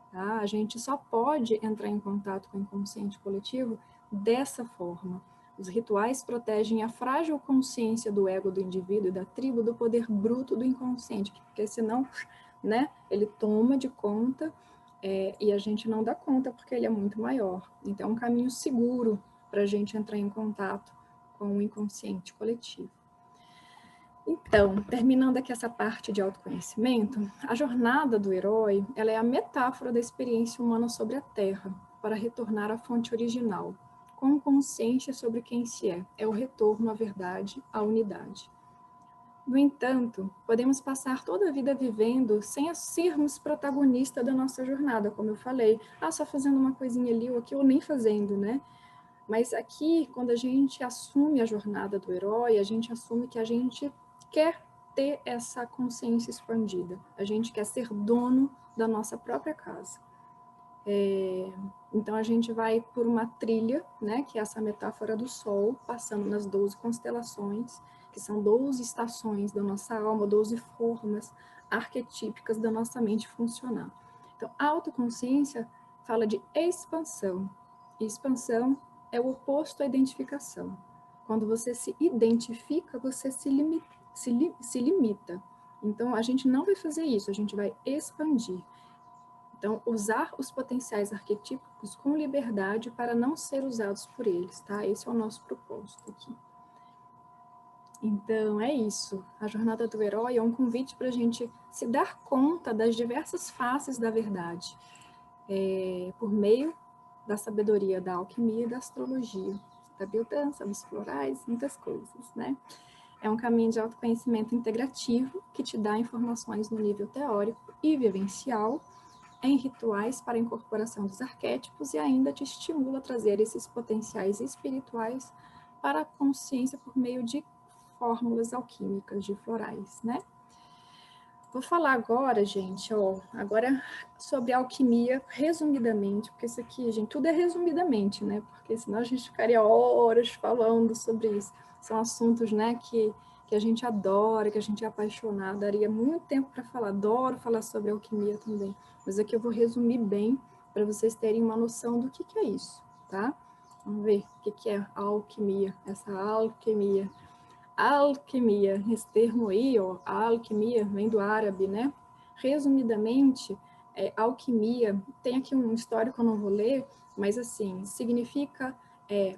Tá? A gente só pode entrar em contato com o inconsciente coletivo dessa forma. Os rituais protegem a frágil consciência do ego do indivíduo e da tribo do poder bruto do inconsciente, porque senão, né, ele toma de conta e a gente não dá conta porque ele é muito maior. Então, é um caminho seguro para a gente entrar em contato com o inconsciente coletivo. Então, terminando aqui essa parte de autoconhecimento, a jornada do herói, ela é a metáfora da experiência humana sobre a Terra, para retornar à fonte original, com consciência sobre quem se é. É o retorno à verdade, à unidade. No entanto, podemos passar toda a vida vivendo sem sermos protagonistas da nossa jornada, como eu falei. Só fazendo uma coisinha ali ou aqui, ou nem fazendo, né? Mas aqui, quando a gente assume a jornada do herói, a gente assume que a gente quer ter essa consciência expandida. A gente quer ser dono da nossa própria casa. Então, a gente vai por uma trilha, né, que é essa metáfora do Sol, passando nas 12 constelações, que são 12 estações da nossa alma, 12 formas arquetípicas da nossa mente funcionar. Então, a autoconsciência fala de expansão. E expansão é o oposto à identificação. Quando você se identifica, você se limita. Então, a gente não vai fazer isso, a gente vai expandir. Então, usar os potenciais arquetípicos com liberdade para não ser usados por eles, tá? Esse é o nosso propósito aqui. Então, é isso. A jornada do herói é um convite para a gente se dar conta das diversas faces da verdade, por meio da sabedoria da alquimia e da astrologia, da biodança, dos florais, muitas coisas, né? É um caminho de autoconhecimento integrativo que te dá informações no nível teórico e vivencial, em rituais para a incorporação dos arquétipos e ainda te estimula a trazer esses potenciais espirituais para a consciência por meio de fórmulas alquímicas de florais, né? Vou falar agora, gente, agora sobre alquimia, resumidamente, porque isso aqui, gente, tudo é resumidamente, né? Porque senão a gente ficaria horas falando sobre isso. São assuntos, né, que a gente adora, que a gente é apaixonado, daria muito tempo para falar, adoro falar sobre alquimia também, mas aqui eu vou resumir bem para vocês terem uma noção do que é isso, tá? Vamos ver o que é a alquimia, essa alquimia. Alquimia, esse termo aí, a alquimia vem do árabe, né? Resumidamente, alquimia, tem aqui um histórico que eu não vou ler, mas assim, significa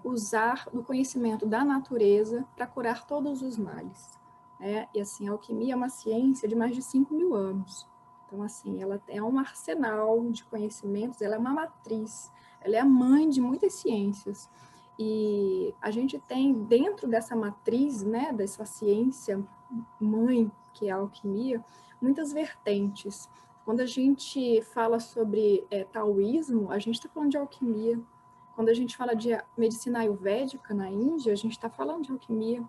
usar o conhecimento da natureza para curar todos os males. E assim, a alquimia é uma ciência de mais de 5.000 anos. Então, assim, ela é um arsenal de conhecimentos, ela é uma matriz, ela é a mãe de muitas ciências. E a gente tem dentro dessa matriz, né, dessa ciência mãe, que é a alquimia, muitas vertentes. Quando a gente fala sobre taoísmo, a gente está falando de alquimia. Quando a gente fala de medicina ayurvédica na Índia, a gente está falando de alquimia,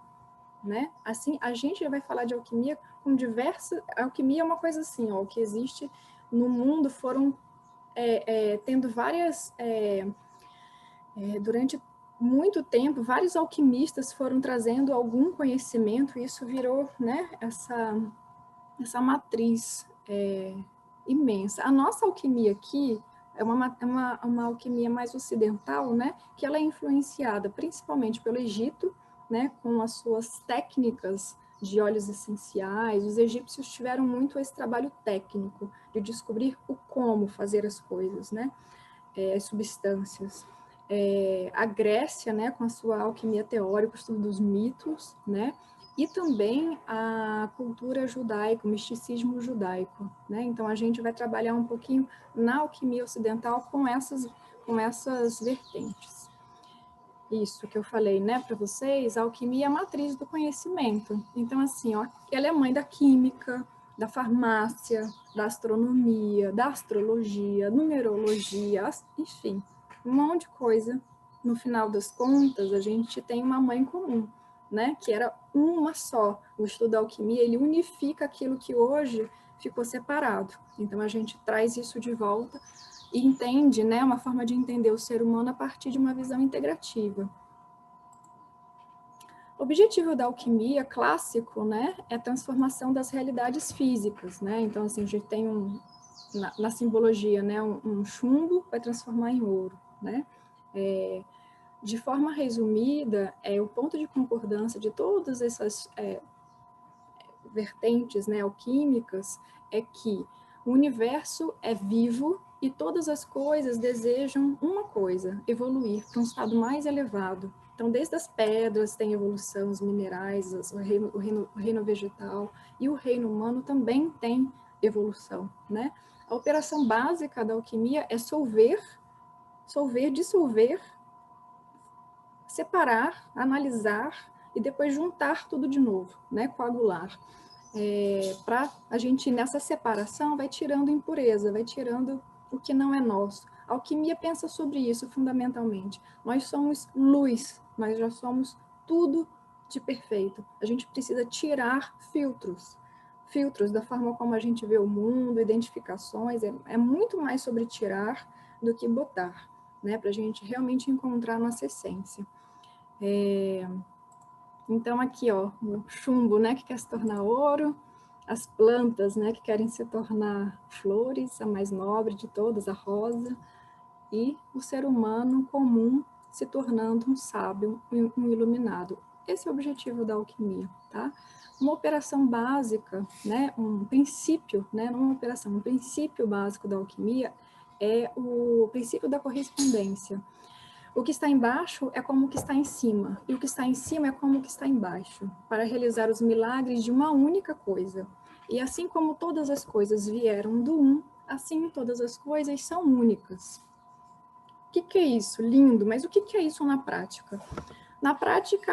né? Assim, a gente vai falar de alquimia com diversas... Alquimia é uma coisa assim, o que existe no mundo foram tendo várias... durante muito tempo, vários alquimistas foram trazendo algum conhecimento e isso virou, né, essa matriz imensa. A nossa alquimia aqui é uma alquimia mais ocidental, né, que ela é influenciada principalmente pelo Egito, né, com as suas técnicas de óleos essenciais. Os egípcios tiveram muito esse trabalho técnico de descobrir o como fazer as coisas, né, as substâncias. A Grécia, né, com a sua alquimia teórica, o estudo dos mitos, né, e também a cultura judaica, o misticismo judaico, né? Então a gente vai trabalhar um pouquinho na alquimia ocidental com essas vertentes. Isso que eu falei, né, para vocês, a alquimia é a matriz do conhecimento. Então assim, ela é mãe da química, da farmácia, da astronomia, da astrologia, numerologia, enfim, um monte de coisa. No final das contas, a gente tem uma mãe comum, né? Que era uma só. O estudo da alquimia, ele unifica aquilo que hoje ficou separado. Então, a gente traz isso de volta e entende, né? Uma forma de entender o ser humano a partir de uma visão integrativa. O objetivo da alquimia clássico, né, é a transformação das realidades físicas, né? Então, assim, a gente tem na simbologia, né, um chumbo vai transformar em ouro, né? De forma resumida, o ponto de concordância de todas essas vertentes, né, alquímicas é que o universo é vivo e todas as coisas desejam uma coisa, evoluir para um estado mais elevado. Então, desde as pedras tem evolução, os minerais, o reino vegetal e o reino humano também tem evolução, né? A operação básica da alquimia é dissolver, separar, analisar e depois juntar tudo de novo, né? Coagular. Para a gente, nessa separação, vai tirando impureza, vai tirando o que não é nosso. A alquimia pensa sobre isso fundamentalmente. Nós somos luz, nós já somos tudo de perfeito. A gente precisa tirar filtros da forma como a gente vê o mundo, identificações. É muito mais sobre tirar do que botar, né? Para a gente realmente encontrar a nossa essência. Então, aqui, ó, o chumbo, né, que quer se tornar ouro, as plantas, né, que querem se tornar flores, a mais nobre de todas, a rosa, e o ser humano comum se tornando um sábio, um iluminado. Esse é o objetivo da alquimia, tá? Uma operação básica, né, um princípio, né, não uma operação, um princípio básico da alquimia é o princípio da correspondência. O que está embaixo é como o que está em cima, e o que está em cima é como o que está embaixo, para realizar os milagres de uma única coisa. E assim como todas as coisas vieram do um, assim todas as coisas são únicas. O que é isso? Lindo, mas o que é isso na prática? Na prática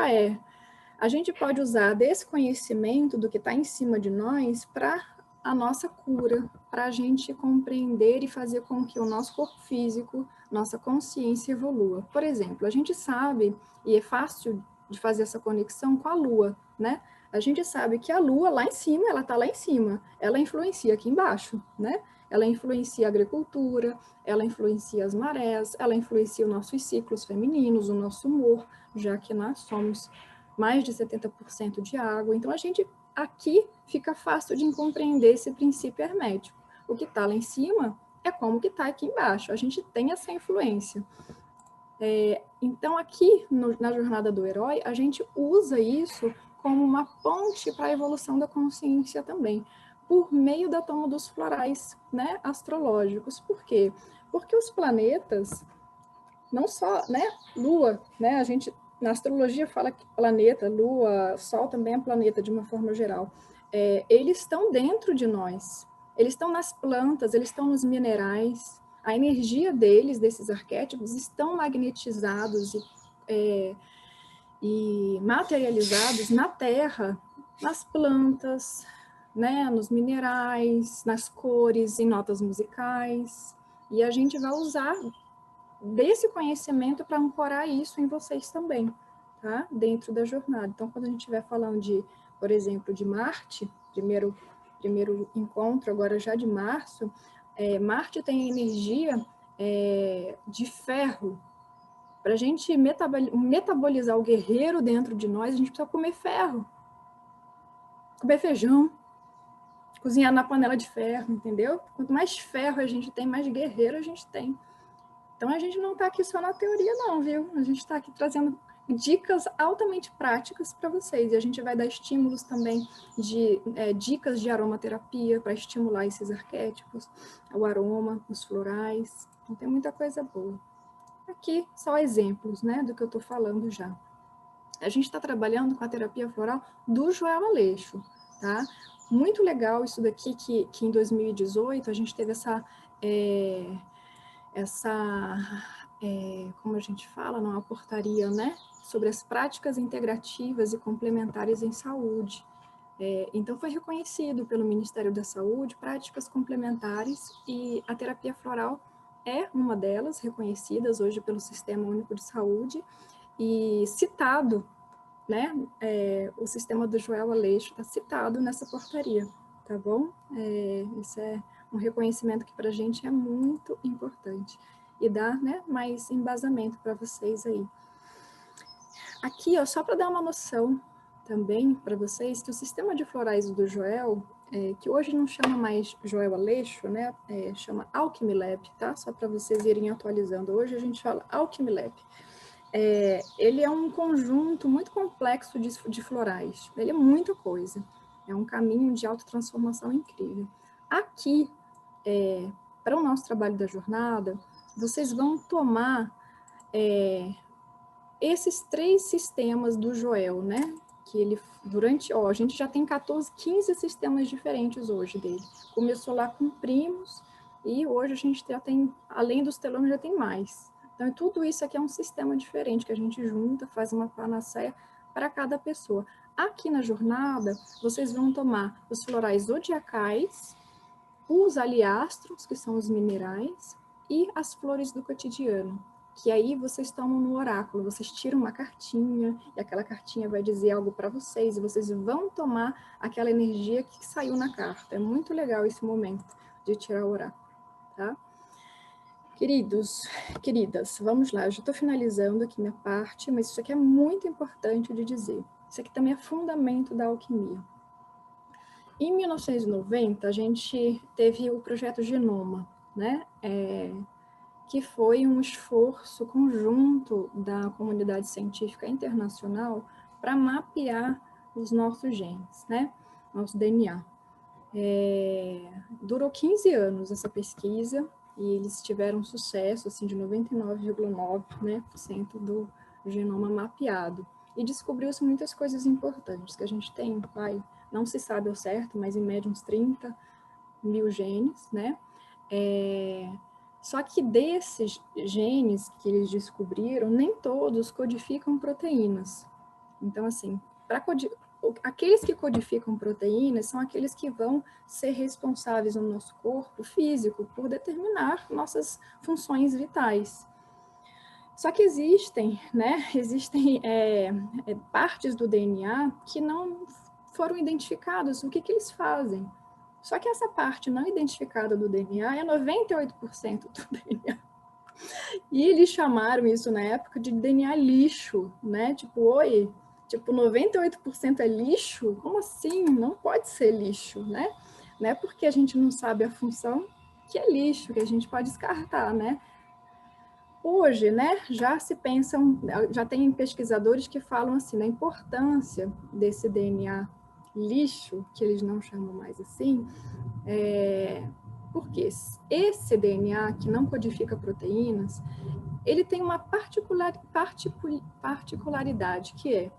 a gente pode usar desse conhecimento do que está em cima de nós para a nossa cura, para a gente compreender e fazer com que o nosso corpo físico, nossa consciência evolua. Por exemplo, a gente sabe, e é fácil de fazer essa conexão com a Lua, né? A gente sabe que a Lua lá em cima, ela está lá em cima, ela influencia aqui embaixo, né? Ela influencia a agricultura, ela influencia as marés, ela influencia os nossos ciclos femininos, o nosso humor, já que nós somos mais de 70% de água. Então, a gente aqui fica fácil de compreender esse princípio hermético. O que está lá em cima é como que está aqui embaixo. A gente tem essa influência. Então, aqui na Jornada do Herói, a gente usa isso como uma ponte para a evolução da consciência também, por meio da toma dos florais, né, astrológicos. Por quê? Porque os planetas, não só, né, Lua, né, a gente na astrologia fala que planeta, Lua, Sol também é planeta de uma forma geral. Eles estão dentro de nós, eles estão nas plantas, eles estão nos minerais. A energia deles, desses arquétipos, estão magnetizados e materializados na Terra, nas plantas, né, nos minerais, nas cores, em notas musicais. E a gente vai usar desse conhecimento para ancorar isso em vocês também, tá? Dentro da jornada. Então, quando a gente estiver falando de, por exemplo, de Marte, primeiro encontro agora já de março, Marte tem energia de ferro. Para a gente metabolizar o guerreiro dentro de nós, a gente precisa comer ferro, comer feijão, cozinhar na panela de ferro, entendeu? Quanto mais ferro a gente tem, mais guerreiro a gente tem. Então, a gente não está aqui só na teoria, não, viu? A gente está aqui trazendo dicas altamente práticas para vocês. E a gente vai dar estímulos também de dicas de aromaterapia para estimular esses arquétipos, o aroma, os florais. Então, tem muita coisa boa. Aqui, só exemplos, né, do que eu estou falando já. A gente está trabalhando com a terapia floral do Joel Aleixo, tá? Muito legal isso daqui, que em 2018 a gente teve como a gente fala, numa portaria, né, sobre as práticas integrativas e complementares em saúde. Então, foi reconhecido pelo Ministério da Saúde práticas complementares e a terapia floral é uma delas, reconhecidas hoje pelo Sistema Único de Saúde e citado, né, o sistema do Joel Aleixo está citado nessa portaria, tá bom? Isso é um reconhecimento que para a gente é muito importante e dá, né, mais embasamento para vocês aí. Aqui, ó, só para dar uma noção também para vocês, que o sistema de florais do Joel, que hoje não chama mais Joel Aleixo, né, chama Alchemy Lab, tá? Só para vocês irem atualizando. Hoje a gente fala Alchemy Lab. Ele é um conjunto muito complexo de florais. Ele é muita coisa. É um caminho de autotransformação incrível. Aqui, para o nosso trabalho da jornada, vocês vão tomar esses 3 sistemas do Joel, né? Que ele, a gente já tem 15 sistemas diferentes hoje dele. Começou lá com primos, e hoje a gente já tem, além dos telones, já tem mais. Então, tudo isso aqui é um sistema diferente, que a gente junta, faz uma panaceia para cada pessoa. Aqui na jornada, vocês vão tomar os florais zodiacais, os aliastros, que são os minerais, e as flores do cotidiano, que aí vocês tomam no oráculo, vocês tiram uma cartinha, e aquela cartinha vai dizer algo para vocês, e vocês vão tomar aquela energia que saiu na carta. É muito legal esse momento de tirar o oráculo, tá? Queridos, queridas, vamos lá, eu já estou finalizando aqui minha parte, mas isso aqui é muito importante de dizer. Isso aqui também é fundamento da alquimia. Em 1990, a gente teve o projeto Genoma, né? Que foi um esforço conjunto da comunidade científica internacional para mapear os nossos genes, né? Nosso DNA. Durou 15 anos essa pesquisa e eles tiveram sucesso assim, de 99,9%, né, do genoma mapeado. E descobriu-se muitas coisas importantes que a gente tem, não se sabe ao certo, mas em média uns 30 mil genes, né? Só que desses genes que eles descobriram, nem todos codificam proteínas. Então, assim, aqueles que codificam proteínas são aqueles que vão ser responsáveis no nosso corpo físico por determinar nossas funções vitais. Só que existem partes do DNA que não foram identificadas, o que eles fazem. Só que essa parte não identificada do DNA é 98% do DNA. E eles chamaram isso na época de DNA lixo, né? Tipo, 98% é lixo? Como assim? Não pode ser lixo, né? Não é porque a gente não sabe a função que é lixo, que a gente pode descartar, né? Hoje, né, já tem pesquisadores que falam assim, da importância desse DNA lixo, que eles não chamam mais assim, porque esse DNA que não codifica proteínas, ele tem uma particularidade, que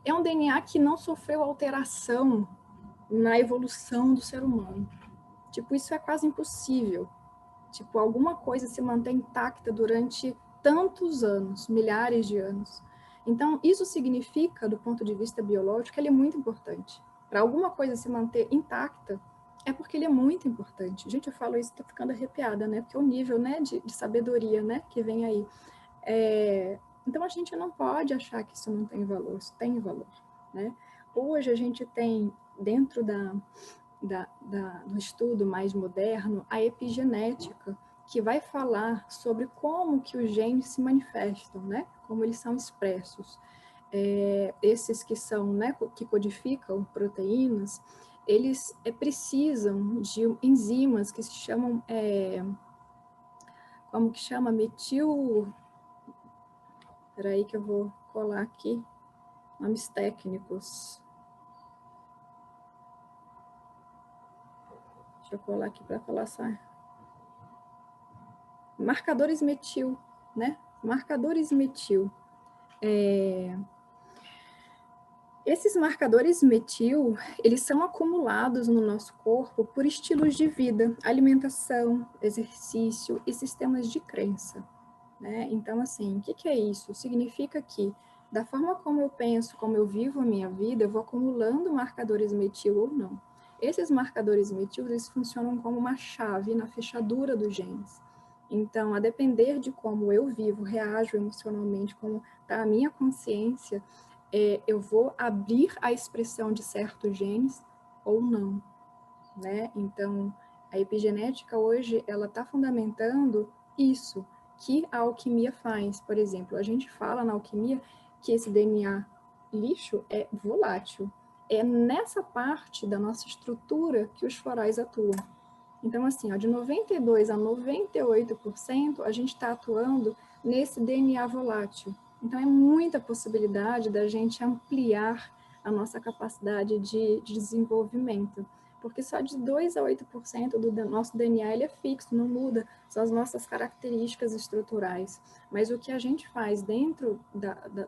é um DNA que não sofreu alteração na evolução do ser humano. Tipo, isso é quase impossível. Tipo, alguma coisa se mantém intacta durante tantos anos, milhares de anos. Então, isso significa, do ponto de vista biológico, que ele é muito importante. Para alguma coisa se manter intacta, é porque ele é muito importante. Gente, eu falo isso, tô ficando arrepiada, né? Porque é o nível, né, de sabedoria, né, que vem aí. Então, a gente não pode achar que isso não tem valor, isso tem valor, né? Hoje, a gente tem, dentro do estudo mais moderno, a epigenética, que vai falar sobre como que os genes se manifestam, né? Como eles são expressos. Esses que são, né, que codificam proteínas, eles precisam de enzimas que se chamam, como que chama? Peraí que eu vou colar aqui, nomes técnicos. Deixa eu colar aqui para falar só. Marcadores metil, né? Marcadores metil. Esses marcadores metil, eles são acumulados no nosso corpo por estilos de vida, alimentação, exercício e sistemas de crença, né? Então, assim, o que é isso? Significa que, da forma como eu penso, como eu vivo a minha vida, eu vou acumulando marcadores metil ou não. Esses marcadores metil, eles funcionam como uma chave na fechadura dos genes. Então, a depender de como eu vivo, reajo emocionalmente, como está a minha consciência, eu vou abrir a expressão de certos genes ou não, né? Então, a epigenética hoje, ela está fundamentando isso que a alquimia faz. Por exemplo, a gente fala na alquimia que esse DNA lixo é volátil. É nessa parte da nossa estrutura que os florais atuam. Então, assim, de 92% a 98%, a gente está atuando nesse DNA volátil. Então, é muita possibilidade da gente ampliar a nossa capacidade de desenvolvimento. Porque só de 2% a 8% do nosso DNA ele é fixo, não muda, são as nossas características estruturais. Mas o que a gente faz dentro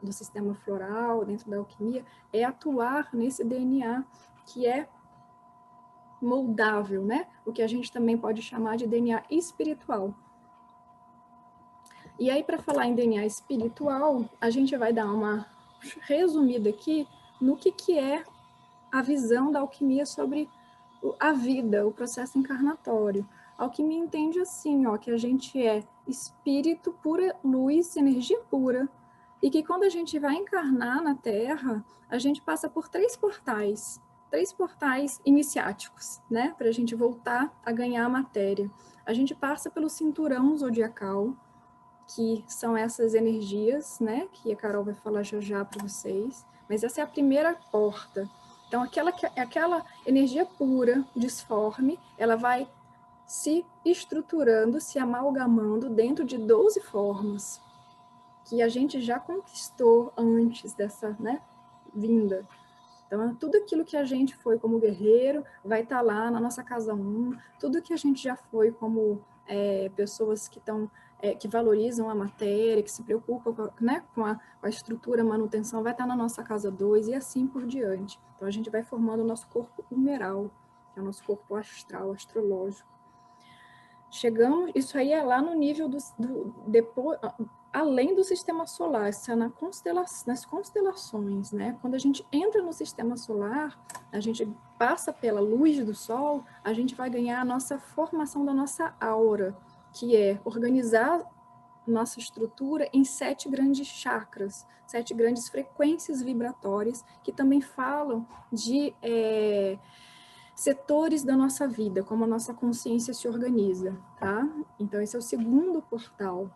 do sistema floral, dentro da alquimia, é atuar nesse DNA que é moldável, né? O que a gente também pode chamar de DNA espiritual. E aí, para falar em DNA espiritual, a gente vai dar uma resumida aqui no que é a visão da alquimia sobre a vida, o processo encarnatório. A alquimia entende assim, que a gente é espírito, pura luz, energia pura, e que quando a gente vai encarnar na Terra, a gente passa por três portais iniciáticos, né, para a gente voltar a ganhar a matéria. A gente passa pelo cinturão zodiacal, que são essas energias, né, que a Carol vai falar já já para vocês, mas essa é a primeira porta. Então, aquela energia pura, disforme, ela vai se estruturando, se amalgamando dentro de 12 formas que a gente já conquistou antes dessa, né, vinda. Então, tudo aquilo que a gente foi como guerreiro vai estar lá na nossa casa 1, tudo que a gente já foi como pessoas que valorizam a matéria, que se preocupam né, com a estrutura, a manutenção, vai estar na nossa casa 2 e assim por diante. Então, a gente vai formando o nosso corpo humeral, que é o nosso corpo astral, astrológico. Chegamos, isso aí é lá no nível depois, além do sistema solar, isso é nas constelações, né? Quando a gente entra no sistema solar, a gente passa pela luz do sol, a gente vai ganhar a nossa formação da nossa aura, que é organizar nossa estrutura em 7 grandes chakras, 7 grandes frequências vibratórias, que também falam de setores da nossa vida, como a nossa consciência se organiza, tá? Então, esse é o segundo portal.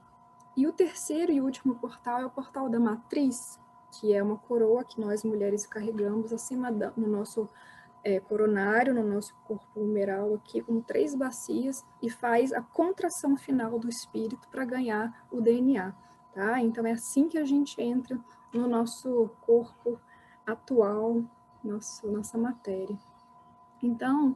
E o terceiro e último portal é o portal da matriz, que é uma coroa que nós mulheres carregamos acima no nosso coronário, no nosso corpo humeral aqui, com 3 bacias, e faz a contração final do espírito para ganhar o DNA, tá? Então, é assim que a gente entra no nosso corpo atual, nossa matéria. Então,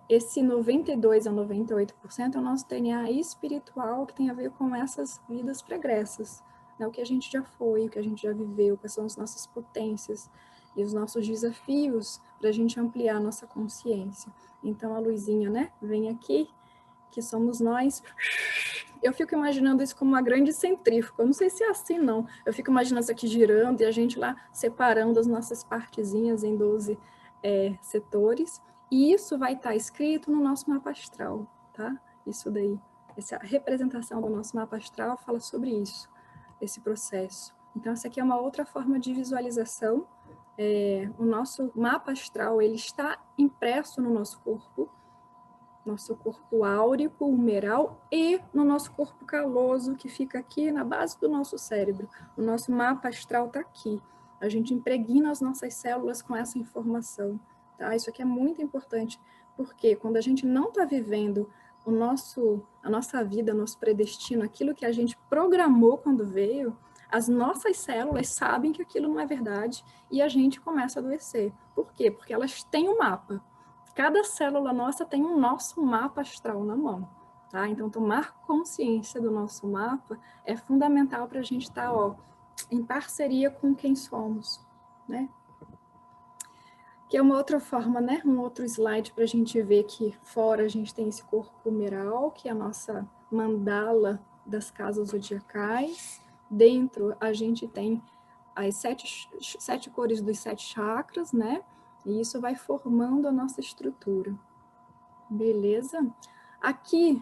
esse 92% a 98% é o nosso DNA espiritual, que tem a ver com essas vidas pregressas, né? O que a gente já foi, o que a gente já viveu, quais são as nossas potências e os nossos desafios para a gente ampliar a nossa consciência. Então, a luzinha, né, vem aqui, que somos nós. Eu fico imaginando isso como uma grande centrífuga. Eu não sei se é assim, não. Eu fico imaginando isso aqui girando e a gente lá separando as nossas partezinhas em 12 setores, e isso vai estar escrito no nosso mapa astral, tá? Isso daí, essa representação do nosso mapa astral fala sobre isso, esse processo. Então, essa aqui é uma outra forma de visualização. O nosso mapa astral, ele está impresso no nosso corpo áurico, humeral, e no nosso corpo caloso, que fica aqui na base do nosso cérebro. O nosso mapa astral está aqui. A gente impregna as nossas células com essa informação, tá? Isso aqui é muito importante, porque quando a gente não está vivendo a nossa vida, nosso predestino, aquilo que a gente programou quando veio, as nossas células sabem que aquilo não é verdade e a gente começa a adoecer. Por quê? Porque elas têm um mapa. Cada célula nossa tem um nosso mapa astral na mão, tá? Então, tomar consciência do nosso mapa é fundamental para a gente estar, em parceria com quem somos, né? Que é uma outra forma, né? Um outro slide para a gente ver que fora a gente tem esse corpo humeral, que é a nossa mandala das casas zodiacais. Dentro a gente tem as 7 cores dos 7 chakras, né? E isso vai formando a nossa estrutura. Beleza? Aqui,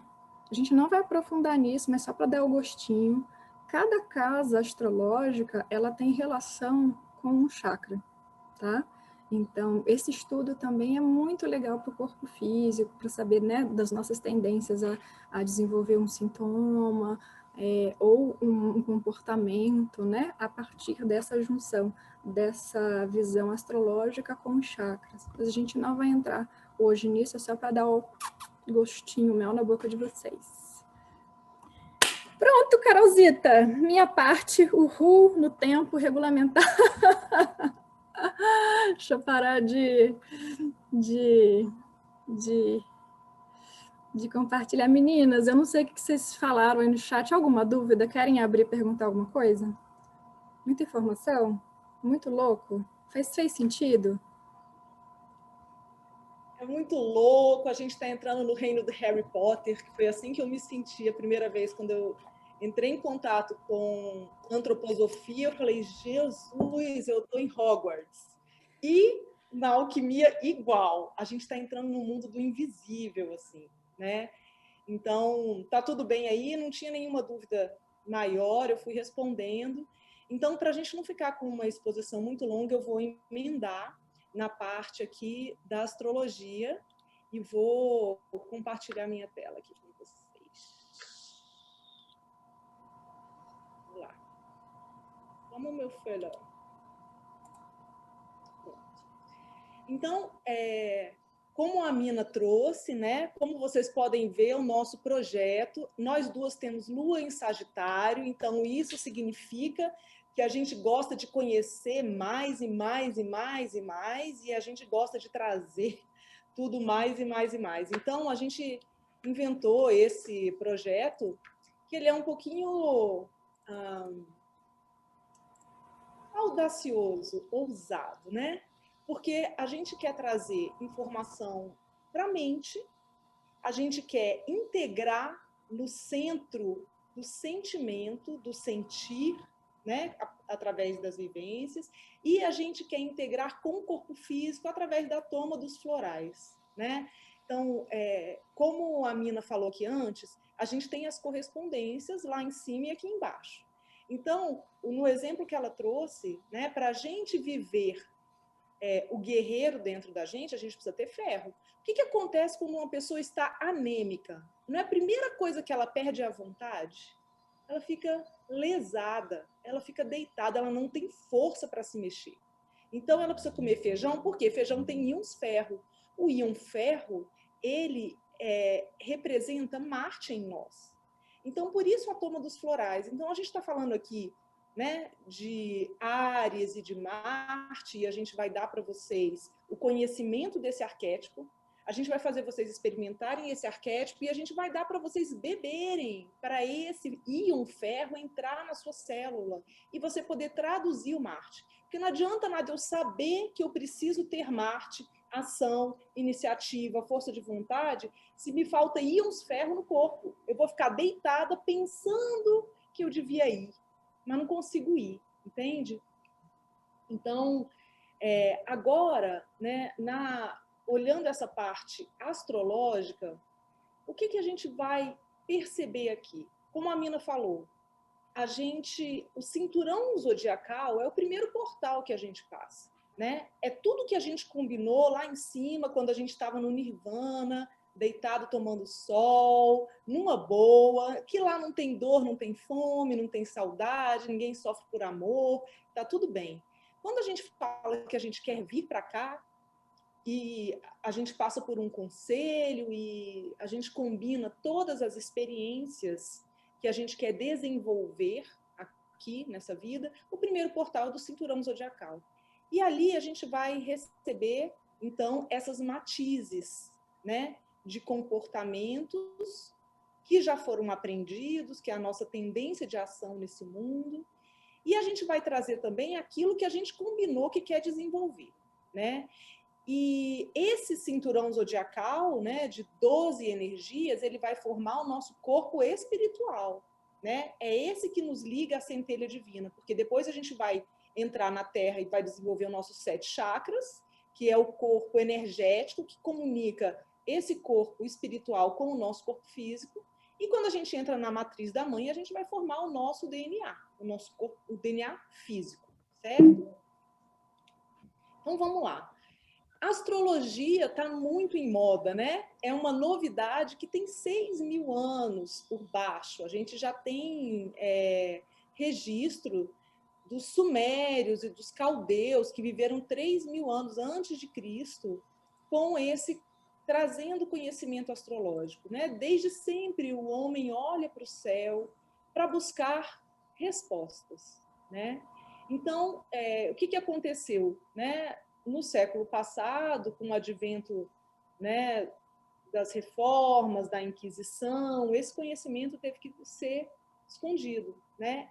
a gente não vai aprofundar nisso, mas só para dar o gostinho. Cada casa astrológica, ela tem relação com um chakra, tá? Então, esse estudo também é muito legal para o corpo físico, para saber, né, das nossas tendências a desenvolver um sintoma, ou um comportamento, né, a partir dessa junção, dessa visão astrológica com os chakras. Mas a gente não vai entrar hoje nisso, é só para dar o gostinho, mel na boca de vocês. Pronto, Carolzita, minha parte, uhul, no tempo regulamentar. Deixa eu parar de compartilhar. Meninas, eu não sei o que vocês falaram aí no chat. Alguma dúvida? Querem abrir e perguntar alguma coisa? Muita informação? Muito louco? Fez sentido? É muito louco, a gente está entrando no reino do Harry Potter, que foi assim que eu me senti a primeira vez quando eu entrei em contato com antroposofia. Eu falei, Jesus, eu estou em Hogwarts. E na alquimia, igual. A gente está entrando no mundo do invisível, assim, né? Então, tá tudo bem aí, não tinha nenhuma dúvida maior, eu fui respondendo. Então, para a gente não ficar com uma exposição muito longa, eu vou emendar na parte aqui da astrologia e vou compartilhar minha tela aqui com vocês. Vamos lá. Vamos, meu filho. Então, como a Mina trouxe, né? Como vocês podem ver, o nosso projeto, nós duas temos Lua em Sagitário, então isso significa que a gente gosta de conhecer mais e mais e mais e mais, e a gente gosta de trazer tudo mais e mais e mais. Então, a gente inventou esse projeto, que ele é um pouquinho audacioso, ousado, né? Porque a gente quer trazer informação para a mente, a gente quer integrar no centro do sentimento, do sentir, né, através das vivências, e a gente quer integrar com o corpo físico através da toma dos florais, né? Então, como a Mina falou aqui antes, a gente tem as correspondências lá em cima e aqui embaixo. Então, no exemplo que ela trouxe, né, para a gente viver o guerreiro dentro da gente, a gente precisa ter ferro. O que acontece quando uma pessoa está anêmica? Não é a primeira coisa que ela perde a vontade? Ela fica lesada, ela fica deitada, ela não tem força para se mexer. Então, ela precisa comer feijão, porque feijão tem íons ferro. O íon ferro, ele representa Marte em nós. Então, por isso a toma dos florais. Então, a gente está falando aqui, né, de Áries e de Marte, e a gente vai dar para vocês o conhecimento desse arquétipo, a gente vai fazer vocês experimentarem esse arquétipo e a gente vai dar para vocês beberem para esse íon ferro entrar na sua célula e você poder traduzir o Marte. Porque não adianta nada eu saber que eu preciso ter Marte, ação, iniciativa, força de vontade, se me falta íons ferro no corpo. Eu vou ficar deitada pensando que eu devia ir, mas não consigo ir, entende? Então, agora, né, olhando essa parte astrológica, o que a gente vai perceber aqui? Como a Mina falou, o cinturão zodiacal é o primeiro portal que a gente passa, né? É tudo que a gente combinou lá em cima, quando a gente estava no Nirvana, deitado tomando sol, numa boa, que lá não tem dor, não tem fome, não tem saudade, ninguém sofre por amor, tá tudo bem. Quando a gente fala que a gente quer vir para cá, e a gente passa por um conselho e a gente combina todas as experiências que a gente quer desenvolver aqui nessa vida, o primeiro portal do cinturão zodiacal. E ali a gente vai receber, então, essas matizes, né, de comportamentos que já foram aprendidos, que é a nossa tendência de ação nesse mundo, e a gente vai trazer também aquilo que a gente combinou que quer desenvolver, né? E esse cinturão zodiacal, né, de 12 energias, ele vai formar o nosso corpo espiritual, né? É esse que nos liga à centelha divina, porque depois a gente vai entrar na Terra e vai desenvolver os nossos 7 chakras, que é o corpo energético que comunica esse corpo espiritual com o nosso corpo físico. E quando a gente entra na matriz da mãe, a gente vai formar o nosso DNA, o nosso corpo, o DNA físico, certo? Então vamos lá. A astrologia está muito em moda, né? É uma novidade que tem 6.000 anos por baixo. A gente já tem registro dos sumérios e dos caldeus que viveram 3.000 anos antes de Cristo com trazendo conhecimento astrológico, né? Desde sempre o homem olha para o céu para buscar respostas, né? Então, o que aconteceu, né? No século passado, com o advento, né, das reformas, da Inquisição, esse conhecimento teve que ser escondido, né?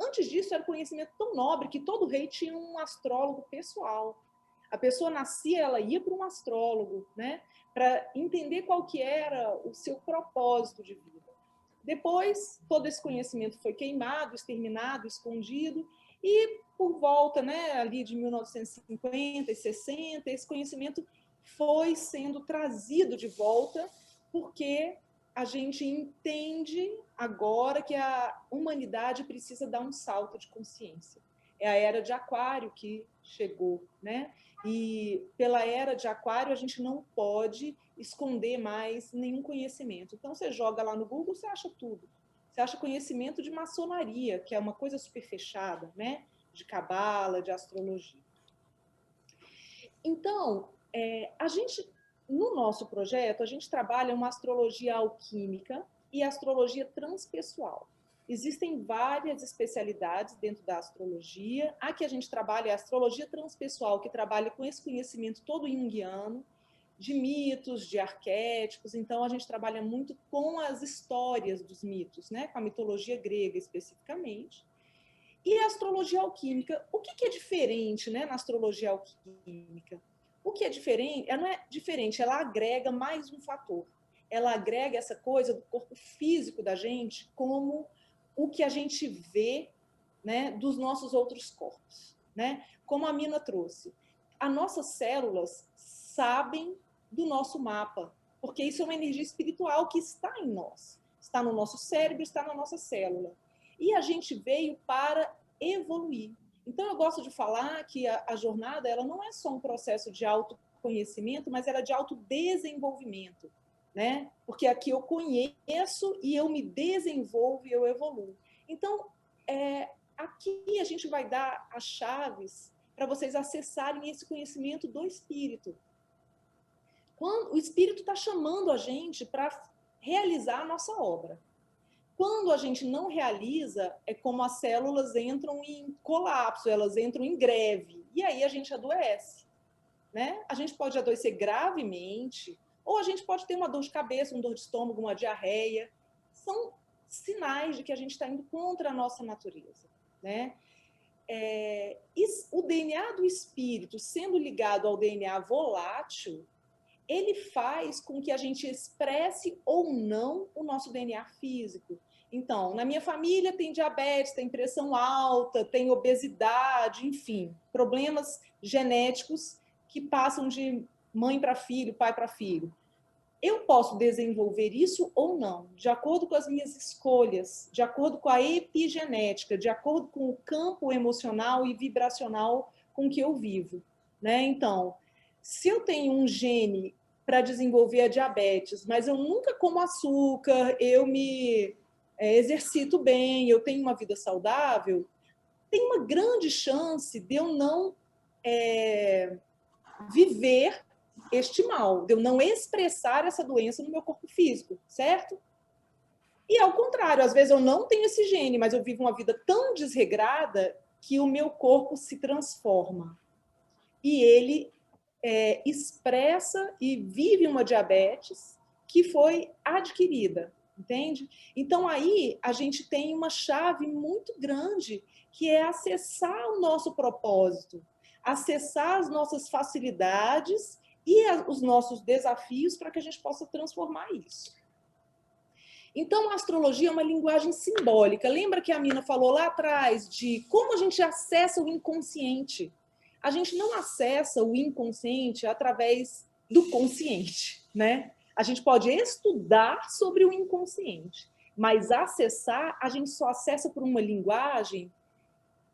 Antes disso, era um conhecimento tão nobre que todo rei tinha um astrólogo pessoal. A pessoa nascia, ela ia para um astrólogo, né, para entender qual que era o seu propósito de vida. Depois, todo esse conhecimento foi queimado, exterminado, escondido, e por volta, né, ali de 1950 e 60, esse conhecimento foi sendo trazido de volta, porque a gente entende agora que a humanidade precisa dar um salto de consciência. É a era de Aquário que chegou, né? E pela era de Aquário a gente não pode esconder mais nenhum conhecimento. Então você joga lá no Google, você acha tudo. Você acha conhecimento de maçonaria, que é uma coisa super fechada, né? De cabala, de astrologia. Então, a gente, no nosso projeto, a gente trabalha uma astrologia alquímica e astrologia transpessoal. Existem várias especialidades dentro da astrologia. A que a gente trabalha é a astrologia transpessoal, que trabalha com esse conhecimento todo junguiano, de mitos, de arquétipos. Então, a gente trabalha muito com as histórias dos mitos, né? Com a mitologia grega especificamente. E a astrologia alquímica, o que é diferente, né, na astrologia alquímica? O que é diferente, ela não é diferente, ela agrega mais um fator. Ela agrega essa coisa do corpo físico da gente como o que a gente vê, né, dos nossos outros corpos, né? Como a Mina trouxe. As nossas células sabem do nosso mapa, porque isso é uma energia espiritual que está em nós. Está no nosso cérebro, está na nossa célula. E a gente veio para evoluir. Então, eu gosto de falar que a jornada ela não é só um processo de autoconhecimento, mas ela é de autodesenvolvimento, né? Porque aqui eu conheço e eu me desenvolvo e eu evoluo. Então, aqui a gente vai dar as chaves para vocês acessarem esse conhecimento do espírito. Quando o espírito está chamando a gente para realizar a nossa obra. Quando a gente não realiza, é como as células entram em colapso, elas entram em greve, e aí a gente adoece, né? A gente pode adoecer gravemente, ou a gente pode ter uma dor de cabeça, uma dor de estômago, uma diarreia. São sinais de que a gente está indo contra a nossa natureza, né? O DNA do espírito, sendo ligado ao DNA volátil, ele faz com que a gente expresse ou não o nosso DNA físico. Então, na minha família tem diabetes, tem pressão alta, tem obesidade, enfim, problemas genéticos que passam de mãe para filho, pai para filho. Eu posso desenvolver isso ou não, de acordo com as minhas escolhas, de acordo com a epigenética, de acordo com o campo emocional e vibracional com que eu vivo, né? Então, se eu tenho um gene para desenvolver a diabetes, mas eu nunca como açúcar, eu me exercito bem, eu tenho uma vida saudável, tem uma grande chance de eu não viver este mal, de eu não expressar essa doença no meu corpo físico, certo? E ao contrário, às vezes eu não tenho esse gene, mas eu vivo uma vida tão desregrada que o meu corpo se transforma. E ele expressa e vive uma diabetes que foi adquirida, entende? Então aí a gente tem uma chave muito grande que é acessar o nosso propósito, acessar as nossas facilidades e os nossos desafios para que a gente possa transformar isso. Então, a astrologia é uma linguagem simbólica. Lembra que a Mina falou lá atrás de como a gente acessa o inconsciente? A gente não acessa o inconsciente através do consciente, né? A gente pode estudar sobre o inconsciente, mas acessar, a gente só acessa por uma linguagem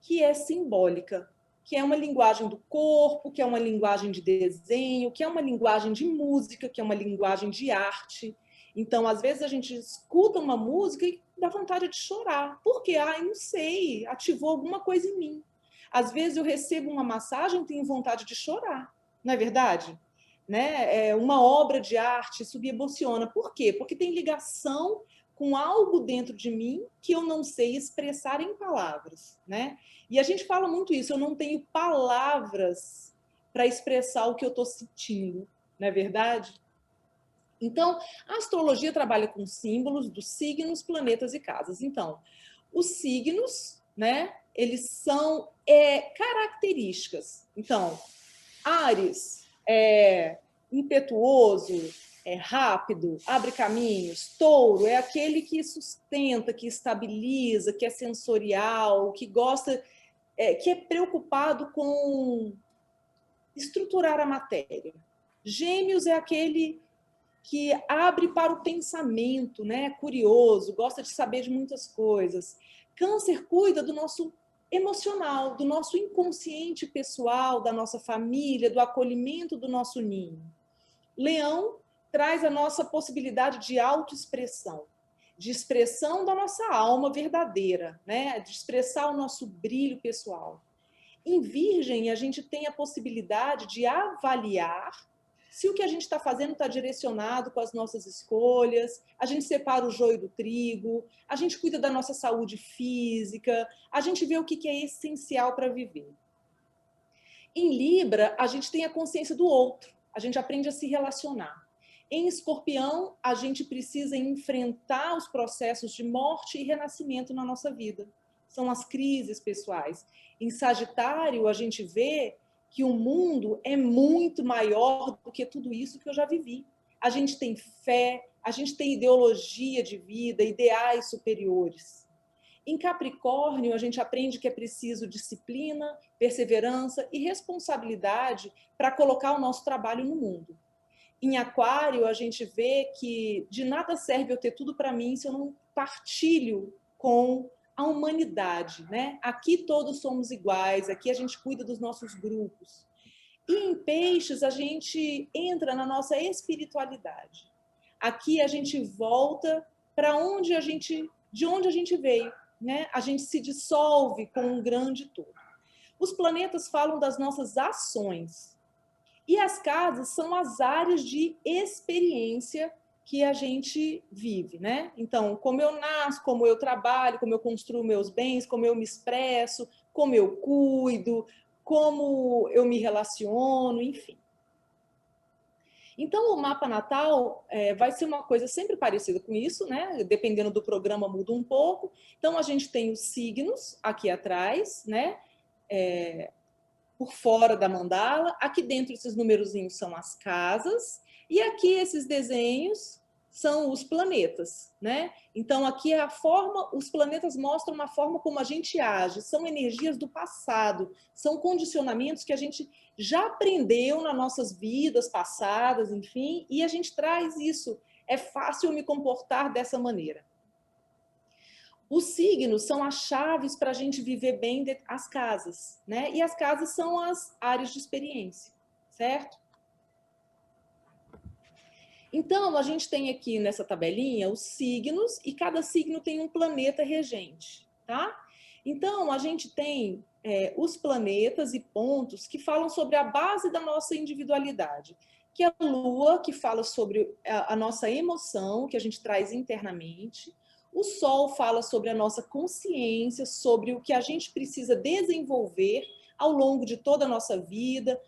que é simbólica, que é uma linguagem do corpo, que é uma linguagem de desenho, que é uma linguagem de música, que é uma linguagem de arte. Então, às vezes, a gente escuta uma música e dá vontade de chorar. Por quê? Não sei, ativou alguma coisa em mim. Às vezes, eu recebo uma massagem e tenho vontade de chorar. Não é verdade? Né? Uma obra de arte, isso me emociona. Por quê? Porque tem ligação com algo dentro de mim que eu não sei expressar em palavras, né? E a gente fala muito isso, eu não tenho palavras para expressar o que eu estou sentindo, não é verdade? Então, a astrologia trabalha com símbolos dos signos, planetas e casas. Então, os signos, né, eles são características. Então, Áries é impetuoso, é rápido, abre caminhos. Touro é aquele que sustenta, que estabiliza, que é sensorial, que gosta, que é preocupado com estruturar a matéria. Gêmeos é aquele que abre para o pensamento, né? Curioso, gosta de saber de muitas coisas. Câncer cuida do nosso emocional, do nosso inconsciente pessoal, da nossa família, do acolhimento do nosso ninho. Leão traz a nossa possibilidade de autoexpressão, de expressão da nossa alma verdadeira, né? De expressar o nosso brilho pessoal. Em Virgem, a gente tem a possibilidade de avaliar se o que a gente está fazendo está direcionado com as nossas escolhas, a gente separa o joio do trigo, a gente cuida da nossa saúde física, a gente vê o que é essencial para viver. Em Libra, a gente tem a consciência do outro, a gente aprende a se relacionar. Em Escorpião, a gente precisa enfrentar os processos de morte e renascimento na nossa vida. São as crises pessoais. Em Sagitário, a gente vê que o mundo é muito maior do que tudo isso que eu já vivi. A gente tem fé, a gente tem ideologia de vida, ideais superiores. Em Capricórnio, a gente aprende que é preciso disciplina, perseverança e responsabilidade para colocar o nosso trabalho no mundo. Em Aquário, a gente vê que de nada serve eu ter tudo para mim se eu não partilho com a humanidade, né? Aqui todos somos iguais, aqui a gente cuida dos nossos grupos. E em Peixes, a gente entra na nossa espiritualidade. Aqui a gente volta para de onde a gente veio, né? A gente se dissolve com um grande todo. Os planetas falam das nossas ações. E as casas são as áreas de experiência que a gente vive, né? Então, como eu nasço, como eu trabalho, como eu construo meus bens, como eu me expresso, como eu cuido, como eu me relaciono, enfim. Então, o mapa natal vai ser uma coisa sempre parecida com isso, né? Dependendo do programa, muda um pouco. Então, a gente tem os signos aqui atrás, né? Por fora da mandala. Aqui dentro, esses numerozinhos são as casas. E aqui, esses desenhos são os planetas, né? Então, aqui é a forma, os planetas mostram uma forma como a gente age, são energias do passado, são condicionamentos que a gente já aprendeu nas nossas vidas passadas, enfim, e a gente traz isso. É fácil me comportar dessa maneira. Os signos são as chaves para a gente viver bem as casas, né? E as casas são as áreas de experiência, certo? Então, a gente tem aqui nessa tabelinha os signos e cada signo tem um planeta regente, tá? Então, a gente tem os planetas e pontos que falam sobre a base da nossa individualidade, que é a Lua, que fala sobre a nossa emoção, que a gente traz internamente. O Sol fala sobre a nossa consciência, sobre o que a gente precisa desenvolver ao longo de toda a nossa vida,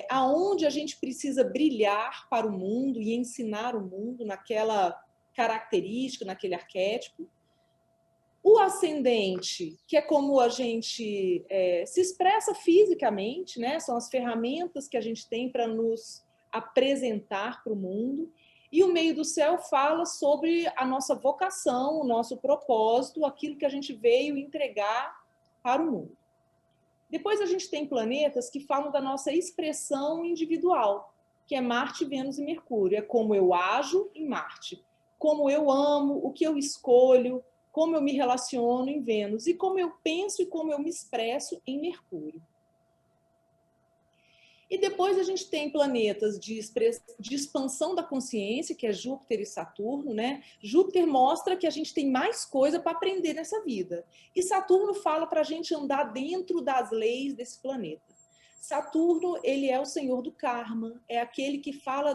aonde a gente precisa brilhar para o mundo e ensinar o mundo naquela característica, naquele arquétipo. O ascendente, que é como a gente se expressa fisicamente, né? São as ferramentas que a gente tem para nos apresentar para o mundo. E o meio do céu fala sobre a nossa vocação, o nosso propósito, aquilo que a gente veio entregar para o mundo. Depois a gente tem planetas que falam da nossa expressão individual, que é Marte, Vênus e Mercúrio. É como eu ajo em Marte, como eu amo, o que eu escolho, como eu me relaciono em Vênus e como eu penso e como eu me expresso em Mercúrio. E depois a gente tem planetas de expansão da consciência, que é Júpiter e Saturno, né? Júpiter mostra que a gente tem mais coisa para aprender nessa vida. E Saturno fala para a gente andar dentro das leis desse planeta. Saturno, ele é o senhor do karma, é aquele que fala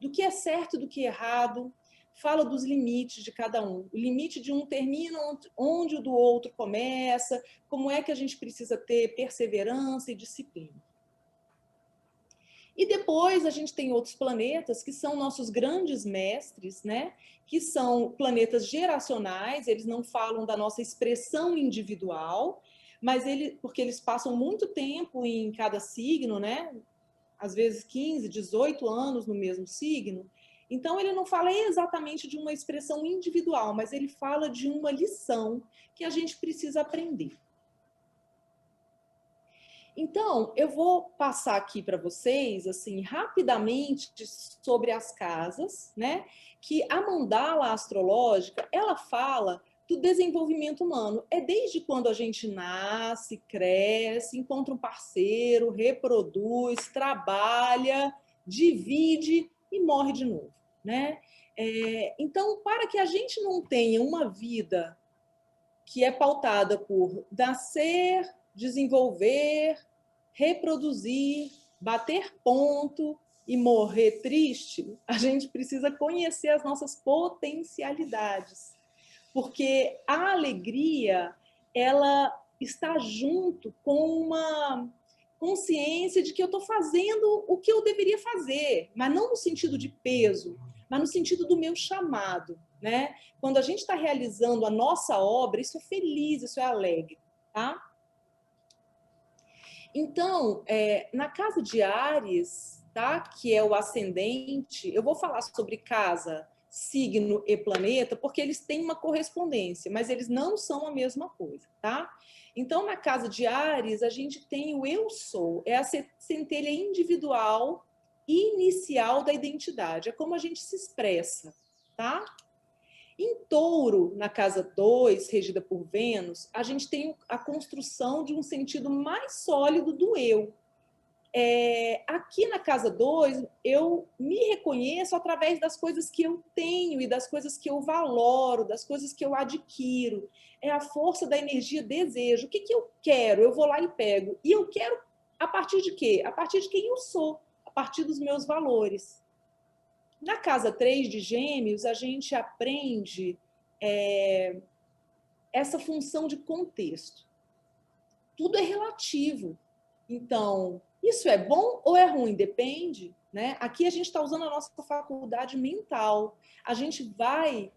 do que é certo e do que é errado, fala dos limites de cada um. O limite de um termina onde o do outro começa, como é que a gente precisa ter perseverança e disciplina. E depois a gente tem outros planetas que são nossos grandes mestres, né? Que são planetas geracionais, eles não falam da nossa expressão individual, mas porque eles passam muito tempo em cada signo, né? Às vezes 15, 18 anos no mesmo signo. Então, ele não fala exatamente de uma expressão individual, mas ele fala de uma lição que a gente precisa aprender. Então, eu vou passar aqui para vocês, assim, rapidamente sobre as casas, né? Que a mandala astrológica, ela fala do desenvolvimento humano. É desde quando a gente nasce, cresce, encontra um parceiro, reproduz, trabalha, divide e morre de novo, né? Então, para que a gente não tenha uma vida que é pautada por nascer, desenvolver, reproduzir, bater ponto e morrer triste, a gente precisa conhecer as nossas potencialidades. Porque a alegria, ela está junto com uma consciência de que eu estou fazendo o que eu deveria fazer, mas não no sentido de peso, mas no sentido do meu chamado, né? Quando a gente está realizando a nossa obra, isso é feliz, isso é alegre, tá? Então, na casa de Áries, tá? Que é o ascendente, eu vou falar sobre casa, signo e planeta, porque eles têm uma correspondência, mas eles não são a mesma coisa, tá? Então, na casa de Áries, a gente tem o eu sou, é a centelha individual inicial da identidade, é como a gente se expressa, tá? Em Touro, na casa 2, regida por Vênus, a gente tem a construção de um sentido mais sólido do eu. Aqui na casa 2, eu me reconheço através das coisas que eu tenho e das coisas que eu valoro, das coisas que eu adquiro. É a força da energia desejo. O que eu quero? Eu vou lá e pego. E eu quero a partir de quê? A partir de quem eu sou, a partir dos meus valores. Na casa 3 de Gêmeos, a gente aprende essa função de contexto. Tudo é relativo. Então, isso é bom ou é ruim? Depende, né? Aqui a gente está usando a nossa faculdade mental. A gente vai,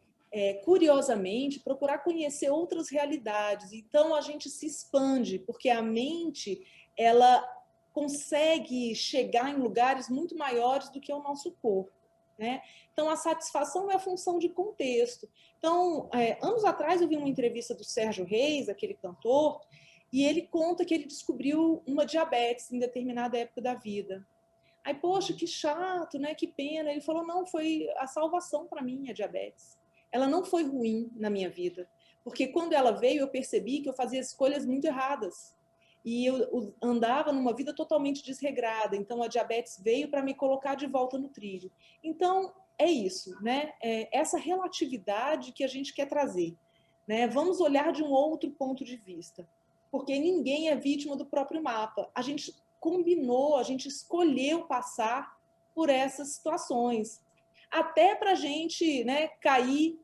curiosamente, procurar conhecer outras realidades. Então, a gente se expande, porque a mente, ela consegue chegar em lugares muito maiores do que o nosso corpo, né? Então, a satisfação é a função de contexto. Então, anos atrás, eu vi uma entrevista do Sérgio Reis, aquele cantor, e ele conta que ele descobriu uma diabetes em determinada época da vida. Aí, poxa, que chato, né? Que pena. Ele falou, não, foi a salvação para mim, a diabetes. Ela não foi ruim na minha vida, porque quando ela veio, eu percebi que eu fazia escolhas muito erradas. E eu andava numa vida totalmente desregrada. Então, a diabetes veio para me colocar de volta no trilho. Então, é isso, né? Essa relatividade que a gente quer trazer, né? Vamos olhar de um outro ponto de vista. Porque ninguém é vítima do próprio mapa. A gente combinou, a gente escolheu passar por essas situações. Até para a gente, né, cair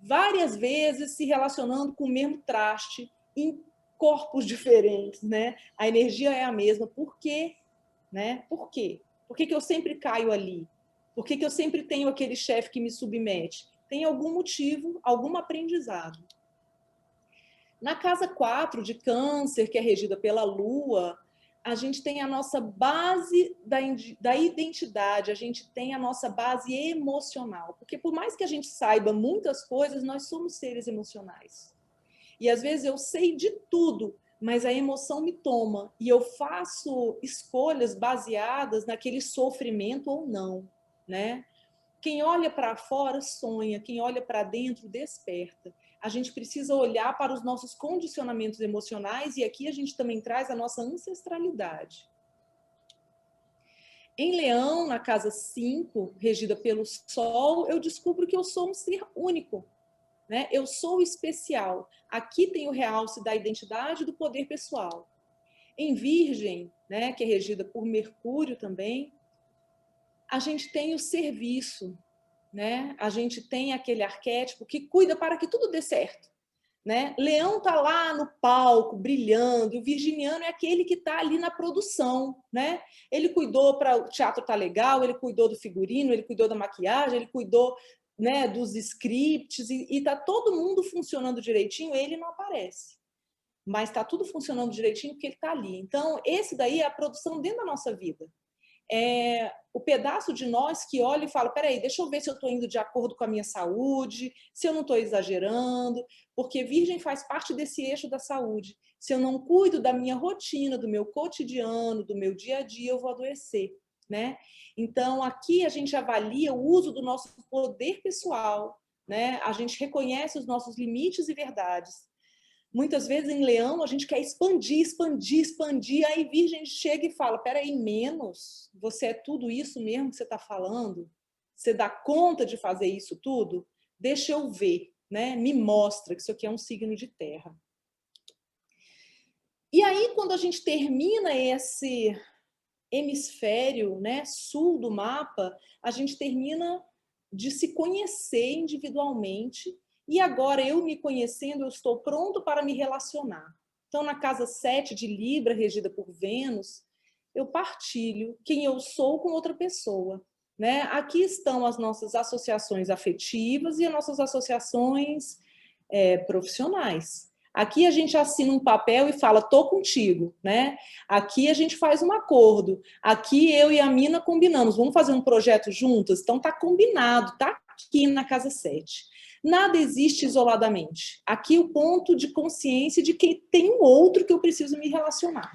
várias vezes se relacionando com o mesmo traste, em corpos diferentes, né? A energia é a mesma. Por quê? Né? Por quê? Por que eu sempre caio ali? Por que eu sempre tenho aquele chefe que me submete? Tem algum motivo, algum aprendizado. Na casa 4 de Câncer, que é regida pela Lua, a gente tem a nossa base da identidade, a gente tem a nossa base emocional. Porque por mais que a gente saiba muitas coisas, nós somos seres emocionais. E às vezes eu sei de tudo, mas a emoção me toma e eu faço escolhas baseadas naquele sofrimento ou não, né? Quem olha para fora sonha, quem olha para dentro desperta. A gente precisa olhar para os nossos condicionamentos emocionais e aqui a gente também traz a nossa ancestralidade. Em Leão, na casa 5, regida pelo Sol, eu descubro que eu sou um ser único, né? Eu sou especial. Aqui tem o realce da identidade e do poder pessoal. Em Virgem, né, que é regida por Mercúrio também, a gente tem o serviço, né? A gente tem aquele arquétipo que cuida para que tudo dê certo, né? Leão tá lá no palco brilhando, e o virginiano é aquele que tá ali na produção, né? Ele cuidou para o teatro tá legal, ele cuidou do figurino, ele cuidou da maquiagem, ele cuidou, né, dos scripts e tá todo mundo funcionando direitinho, ele não aparece. Mas tá tudo funcionando direitinho porque ele tá ali. Então, esse daí é a produção dentro da nossa vida. É o pedaço de nós que olha e fala, peraí, deixa eu ver se eu estou indo de acordo com a minha saúde, se eu não estou exagerando, porque Virgem faz parte desse eixo da saúde. Se eu não cuido da minha rotina, do meu cotidiano, do meu dia a dia, eu vou adoecer, né? Então, aqui a gente avalia o uso do nosso poder pessoal, né? A gente reconhece os nossos limites e verdades. Muitas vezes em Leão a gente quer expandir, expandir, expandir, aí Virgem chega e fala, peraí, menos? Você é tudo isso mesmo que você está falando? Você dá conta de fazer isso tudo? Deixa eu ver, né? Me mostra que isso aqui é um signo de terra. E aí, quando a gente termina esse hemisfério, né, sul do mapa, a gente termina de se conhecer individualmente, e agora eu me conhecendo, eu estou pronto para me relacionar. Então, na casa 7 de Libra, regida por Vênus, eu partilho quem eu sou com outra pessoa, né? Aqui estão as nossas associações afetivas e as nossas associações profissionais. Aqui a gente assina um papel e fala, tô contigo, né? Aqui a gente faz um acordo. Aqui eu e a Mina combinamos, vamos fazer um projeto juntas? Então tá combinado, tá aqui na casa 7. Nada existe isoladamente. Aqui o ponto de consciência de que tem um outro que eu preciso me relacionar.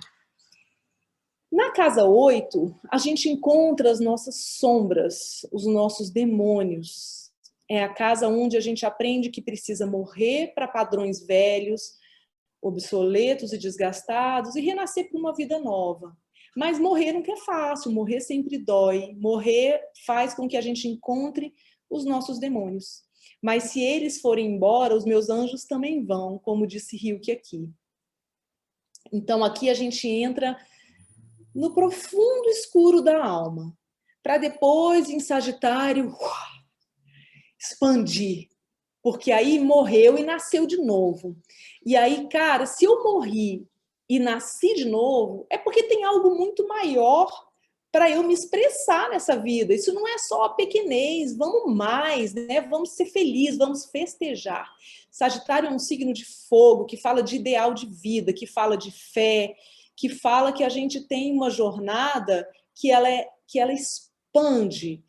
Na casa 8, a gente encontra as nossas sombras, os nossos demônios. É a casa onde a gente aprende que precisa morrer para padrões velhos, obsoletos e desgastados e renascer para uma vida nova. Mas morrer nunca é fácil, morrer sempre dói. Morrer faz com que a gente encontre os nossos demônios. Mas se eles forem embora, os meus anjos também vão, como disse Hilke aqui. Então aqui a gente entra no profundo escuro da alma, para depois, em Sagitário, expandir. Porque aí morreu e nasceu de novo. E aí, cara, se eu morri e nasci de novo, é porque tem algo muito maior para eu me expressar nessa vida. Isso não é só a pequenez, vamos mais, né? Vamos ser felizes, vamos festejar. Sagitário é um signo de fogo, que fala de ideal de vida, que fala de fé, que fala que a gente tem uma jornada que ela expande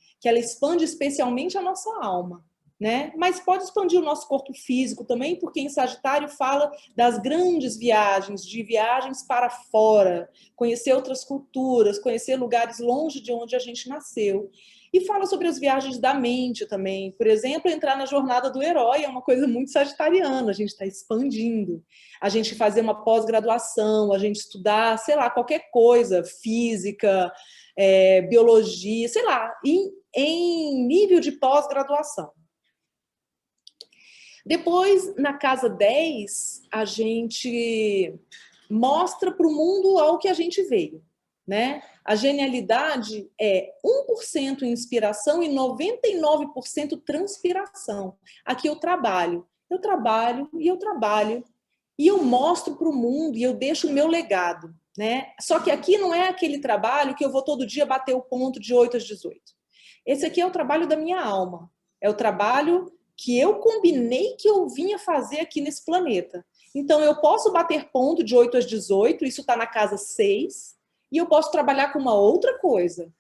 especialmente a nossa alma. Né? Mas pode expandir o nosso corpo físico também, porque em Sagitário fala das grandes viagens, de viagens para fora, conhecer outras culturas, conhecer lugares longe de onde a gente nasceu. E fala sobre as viagens da mente também. Por exemplo, entrar na jornada do herói é uma coisa muito sagitariana, a gente está expandindo. A gente fazer uma pós-graduação, a gente estudar, sei lá, qualquer coisa, física, biologia, sei lá, em nível de pós-graduação. Depois, na casa 10, a gente mostra para o mundo ao que a gente veio, né? A genialidade é 1% inspiração e 99% transpiração. Aqui eu trabalho e eu mostro para o mundo e eu deixo o meu legado, né? Só que aqui não é aquele trabalho que eu vou todo dia bater o ponto de 8 às 18. Esse aqui é o trabalho da minha alma, é o trabalho que eu combinei que eu vinha fazer aqui nesse planeta. Então, eu posso bater ponto de 8 às 18, isso está na casa 6, e eu posso trabalhar com uma outra coisa,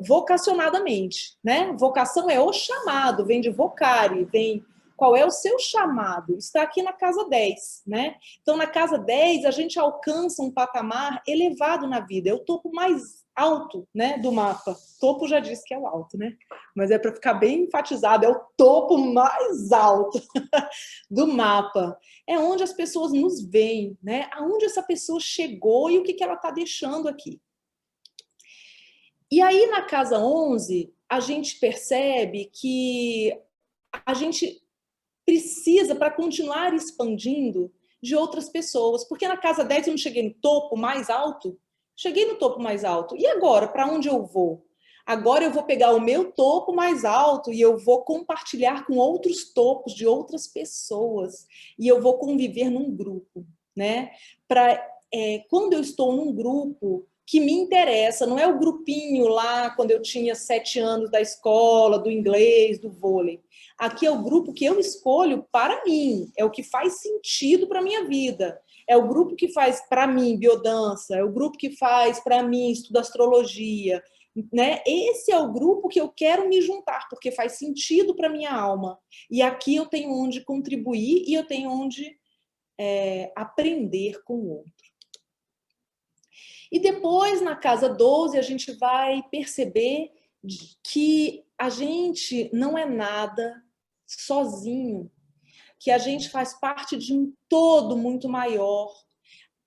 vocacionadamente, né? Vocação é o chamado, vem de vocare, vem qual é o seu chamado, está aqui na casa 10, né? Então, na casa 10, a gente alcança um patamar elevado na vida, é o topo mais alto, né, do mapa. Topo já disse que é o alto, né? Mas é para ficar bem enfatizado, é o topo mais alto do mapa. É onde as pessoas nos veem, né? Aonde essa pessoa chegou e o que ela está deixando aqui. E aí, na casa 11, a gente percebe que a gente precisa, para continuar expandindo, de outras pessoas. Porque na casa 10 eu não cheguei no topo mais alto? Cheguei no topo mais alto. E agora, para onde eu vou? Agora eu vou pegar o meu topo mais alto e eu vou compartilhar com outros topos de outras pessoas. E eu vou conviver num grupo, né? Quando eu estou num grupo que me interessa, não é o grupinho lá quando eu tinha 7 anos da escola, do inglês, do vôlei. Aqui é o grupo que eu escolho para mim, é o que faz sentido para a minha vida. É o grupo que faz para mim biodança, é o grupo que faz para mim estudo astrologia, né? Esse é o grupo que eu quero me juntar, porque faz sentido para minha alma. E aqui eu tenho onde contribuir e eu tenho onde aprender com o outro. E depois, na casa 12, a gente vai perceber que a gente não é nada sozinho, que a gente faz parte de um todo muito maior.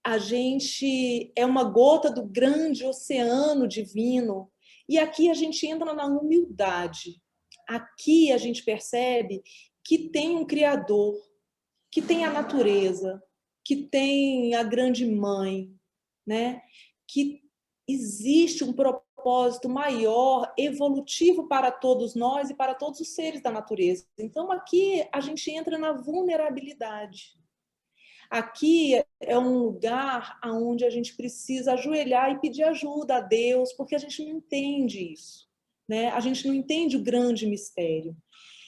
A gente é uma gota do grande oceano divino. E aqui a gente entra na humildade. Aqui a gente percebe que tem um Criador, que tem a natureza, que tem a grande mãe, né? Que existe um propósito maior, evolutivo para todos nós e para todos os seres da natureza. Então, aqui a gente entra na vulnerabilidade. Aqui é um lugar onde a gente precisa ajoelhar e pedir ajuda a Deus, porque a gente não entende isso, né? A gente não entende o grande mistério.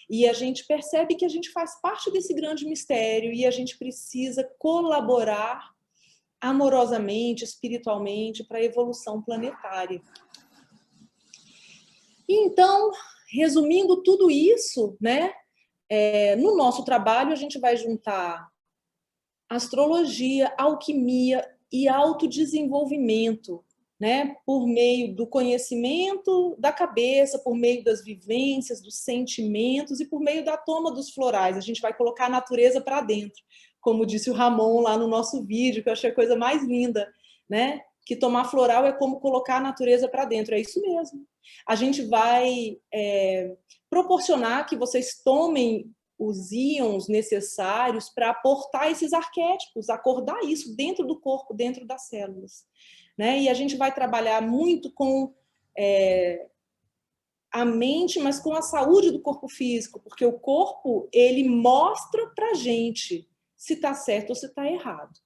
E a gente percebe que a gente faz parte desse grande mistério e a gente precisa colaborar amorosamente, espiritualmente, para a evolução planetária. Então, resumindo tudo isso, né? No nosso trabalho, a gente vai juntar astrologia, alquimia e autodesenvolvimento, né? Por meio do conhecimento da cabeça, por meio das vivências, dos sentimentos e por meio da toma dos florais. A gente vai colocar a natureza para dentro, como disse o Ramon lá no nosso vídeo, que eu achei a coisa mais linda, né? Que tomar floral é como colocar a natureza para dentro. É isso mesmo. A gente vai proporcionar que vocês tomem os íons necessários para aportar esses arquétipos, acordar isso dentro do corpo, dentro das células, né? E a gente vai trabalhar muito com a mente, mas com a saúde do corpo físico, porque o corpo, ele mostra para a gente se está certo ou se está errado.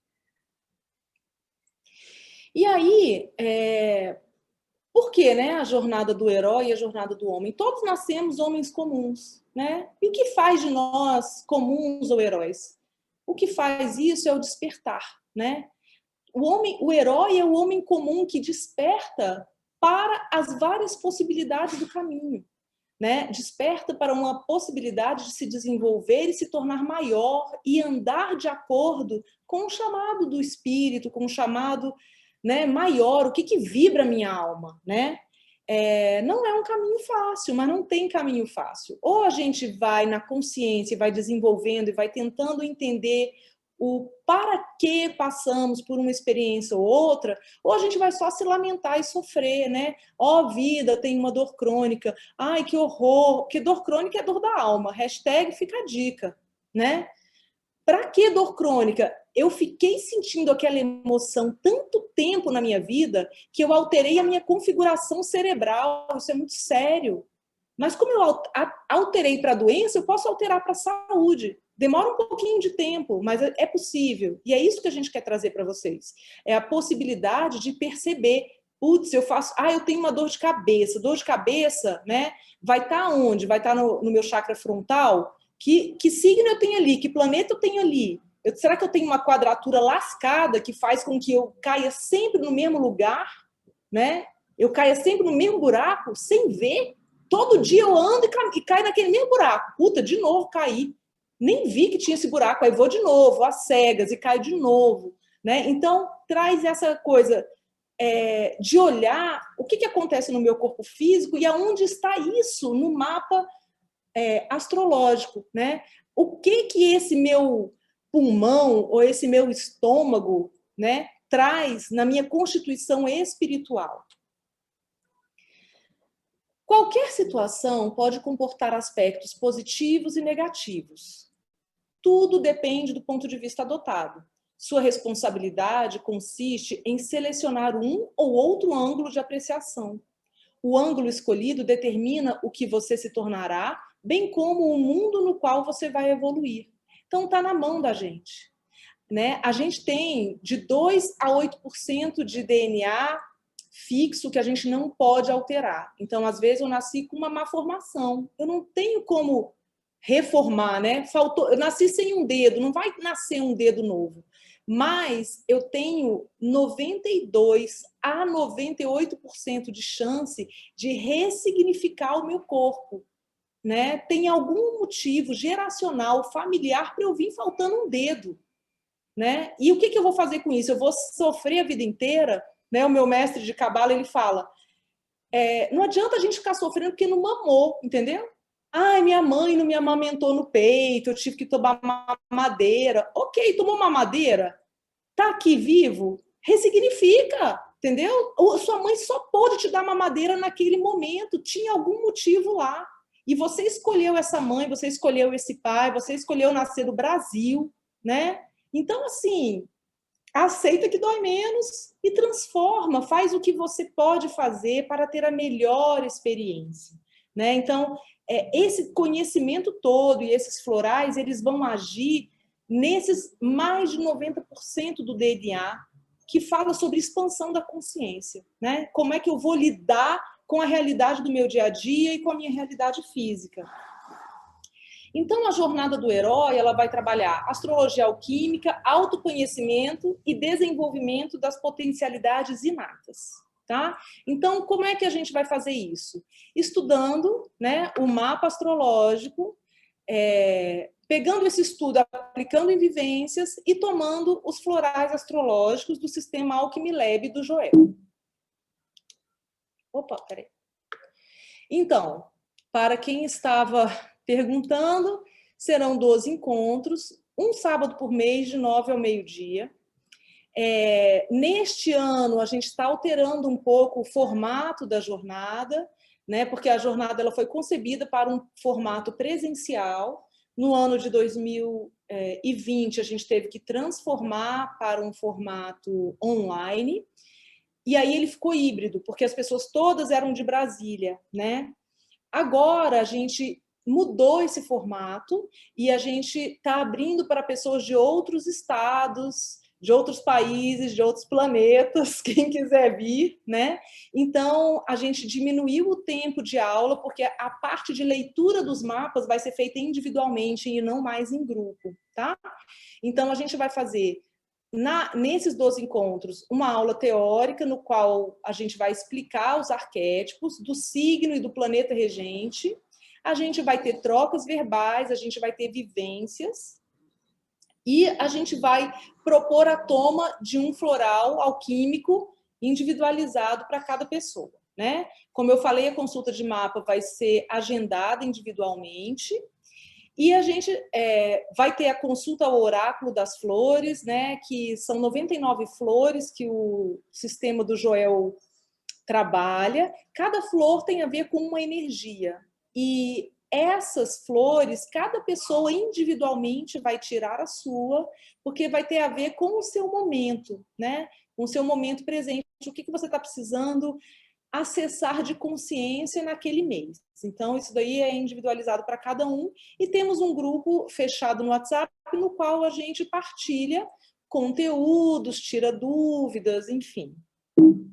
E aí, por que, né, a jornada do herói e a jornada do homem? Todos nascemos homens comuns, né? E o que faz de nós comuns ou heróis? O que faz isso é o despertar, né? O herói é o homem comum que desperta para as várias possibilidades do caminho, né? Desperta para uma possibilidade de se desenvolver e se tornar maior e andar de acordo com o chamado do espírito, com o chamado, né, maior, o que vibra a minha alma, né? Não é um caminho fácil, mas não tem caminho fácil. Ou a gente vai na consciência, vai desenvolvendo e vai tentando entender o para que passamos por uma experiência ou outra, ou a gente vai só se lamentar e sofrer, né? Ó, vida, tem uma dor crônica. Ai, que horror. Porque dor crônica é dor da alma. Hashtag fica a dica, né? Para que dor crônica? Eu fiquei sentindo aquela emoção tanto tempo na minha vida que eu alterei a minha configuração cerebral. Isso é muito sério. Mas como eu alterei para a doença, eu posso alterar para a saúde. Demora um pouquinho de tempo, mas é possível. E é isso que a gente quer trazer para vocês. É a possibilidade de perceber, putz, eu tenho uma dor de cabeça. Dor de cabeça, né? Vai estar onde? Vai estar no meu chakra frontal? Que signo eu tenho ali? Que planeta eu tenho ali? Será que eu tenho uma quadratura lascada que faz com que eu caia sempre no mesmo lugar, né? Eu caia sempre no mesmo buraco, sem ver? Todo dia eu ando e caio naquele mesmo buraco. Puta, de novo caí. Nem vi que tinha esse buraco, aí vou de novo, às cegas, e caio de novo, né? Então, traz essa coisa de olhar o que acontece no meu corpo físico e aonde está isso no mapa astrológico, né? O que esse meu pulmão ou esse meu estômago, né, traz na minha constituição espiritual. Qualquer situação pode comportar aspectos positivos e negativos. Tudo depende do ponto de vista adotado. Sua responsabilidade consiste em selecionar um ou outro ângulo de apreciação. O ângulo escolhido determina o que você se tornará, bem como o mundo no qual você vai evoluir. Então, está na mão da gente, né? A gente tem de 2 a 8% de DNA fixo que a gente não pode alterar. Então, às vezes, eu nasci com uma má formação. Eu não tenho como reformar, né? Eu nasci sem um dedo, não vai nascer um dedo novo. Mas eu tenho 92 a 98% de chance de ressignificar o meu corpo, né? Tem algum motivo geracional, familiar, para eu vir faltando um dedo, né? E o que eu vou fazer com isso? Eu vou sofrer a vida inteira, né? O meu mestre de cabala, ele fala, não adianta a gente ficar sofrendo porque não mamou, entendeu? Ai, minha mãe não me amamentou no peito, eu tive que tomar mamadeira. Ok, tomou mamadeira? Tá aqui vivo? Ressignifica, entendeu? Sua mãe só pôde te dar mamadeira naquele momento, tinha algum motivo lá. E você escolheu essa mãe, você escolheu esse pai, você escolheu nascer no Brasil, né? Então, assim, aceita que dói menos e transforma, faz o que você pode fazer para ter a melhor experiência, né? Então, esse conhecimento todo e esses florais, eles vão agir nesses mais de 90% do DNA que fala sobre expansão da consciência, né? Como é que eu vou lidar com a realidade do meu dia a dia e com a minha realidade física. Então, a jornada do herói, ela vai trabalhar astrologia alquímica, autoconhecimento e desenvolvimento das potencialidades inatas, tá? Então, como é que a gente vai fazer isso? Estudando, né, o mapa astrológico, pegando esse estudo, aplicando em vivências e tomando os florais astrológicos do sistema Alquimilab do Joel. Opa, peraí. Então, para quem estava perguntando, serão 12 encontros, um sábado por mês, de 9 ao meio-dia. Neste ano, a gente está alterando um pouco o formato da jornada, né? Porque a jornada ela foi concebida para um formato presencial. No ano de 2020, a gente teve que transformar para um formato online. E aí ele ficou híbrido, porque as pessoas todas eram de Brasília, né? Agora a gente mudou esse formato e a gente está abrindo para pessoas de outros estados, de outros países, de outros planetas, quem quiser vir, né? Então, a gente diminuiu o tempo de aula, porque a parte de leitura dos mapas vai ser feita individualmente e não mais em grupo, tá? Então, a gente vai fazer nesses 12 encontros, uma aula teórica no qual a gente vai explicar os arquétipos do signo e do planeta regente. A gente vai ter trocas verbais, a gente vai ter vivências e a gente vai propor a toma de um floral alquímico individualizado para cada pessoa, né? Como eu falei, a consulta de mapa vai ser agendada individualmente. E a gente vai ter a consulta ao oráculo das flores, né, que são 99 flores que o sistema do Joel trabalha. Cada flor tem a ver com uma energia. E essas flores, cada pessoa individualmente vai tirar a sua, porque vai ter a ver com o seu momento, né? Com o seu momento presente. O que você está precisando acessar de consciência naquele mês. Então, isso daí é individualizado para cada um e temos um grupo fechado no WhatsApp no qual a gente partilha conteúdos, tira dúvidas, enfim.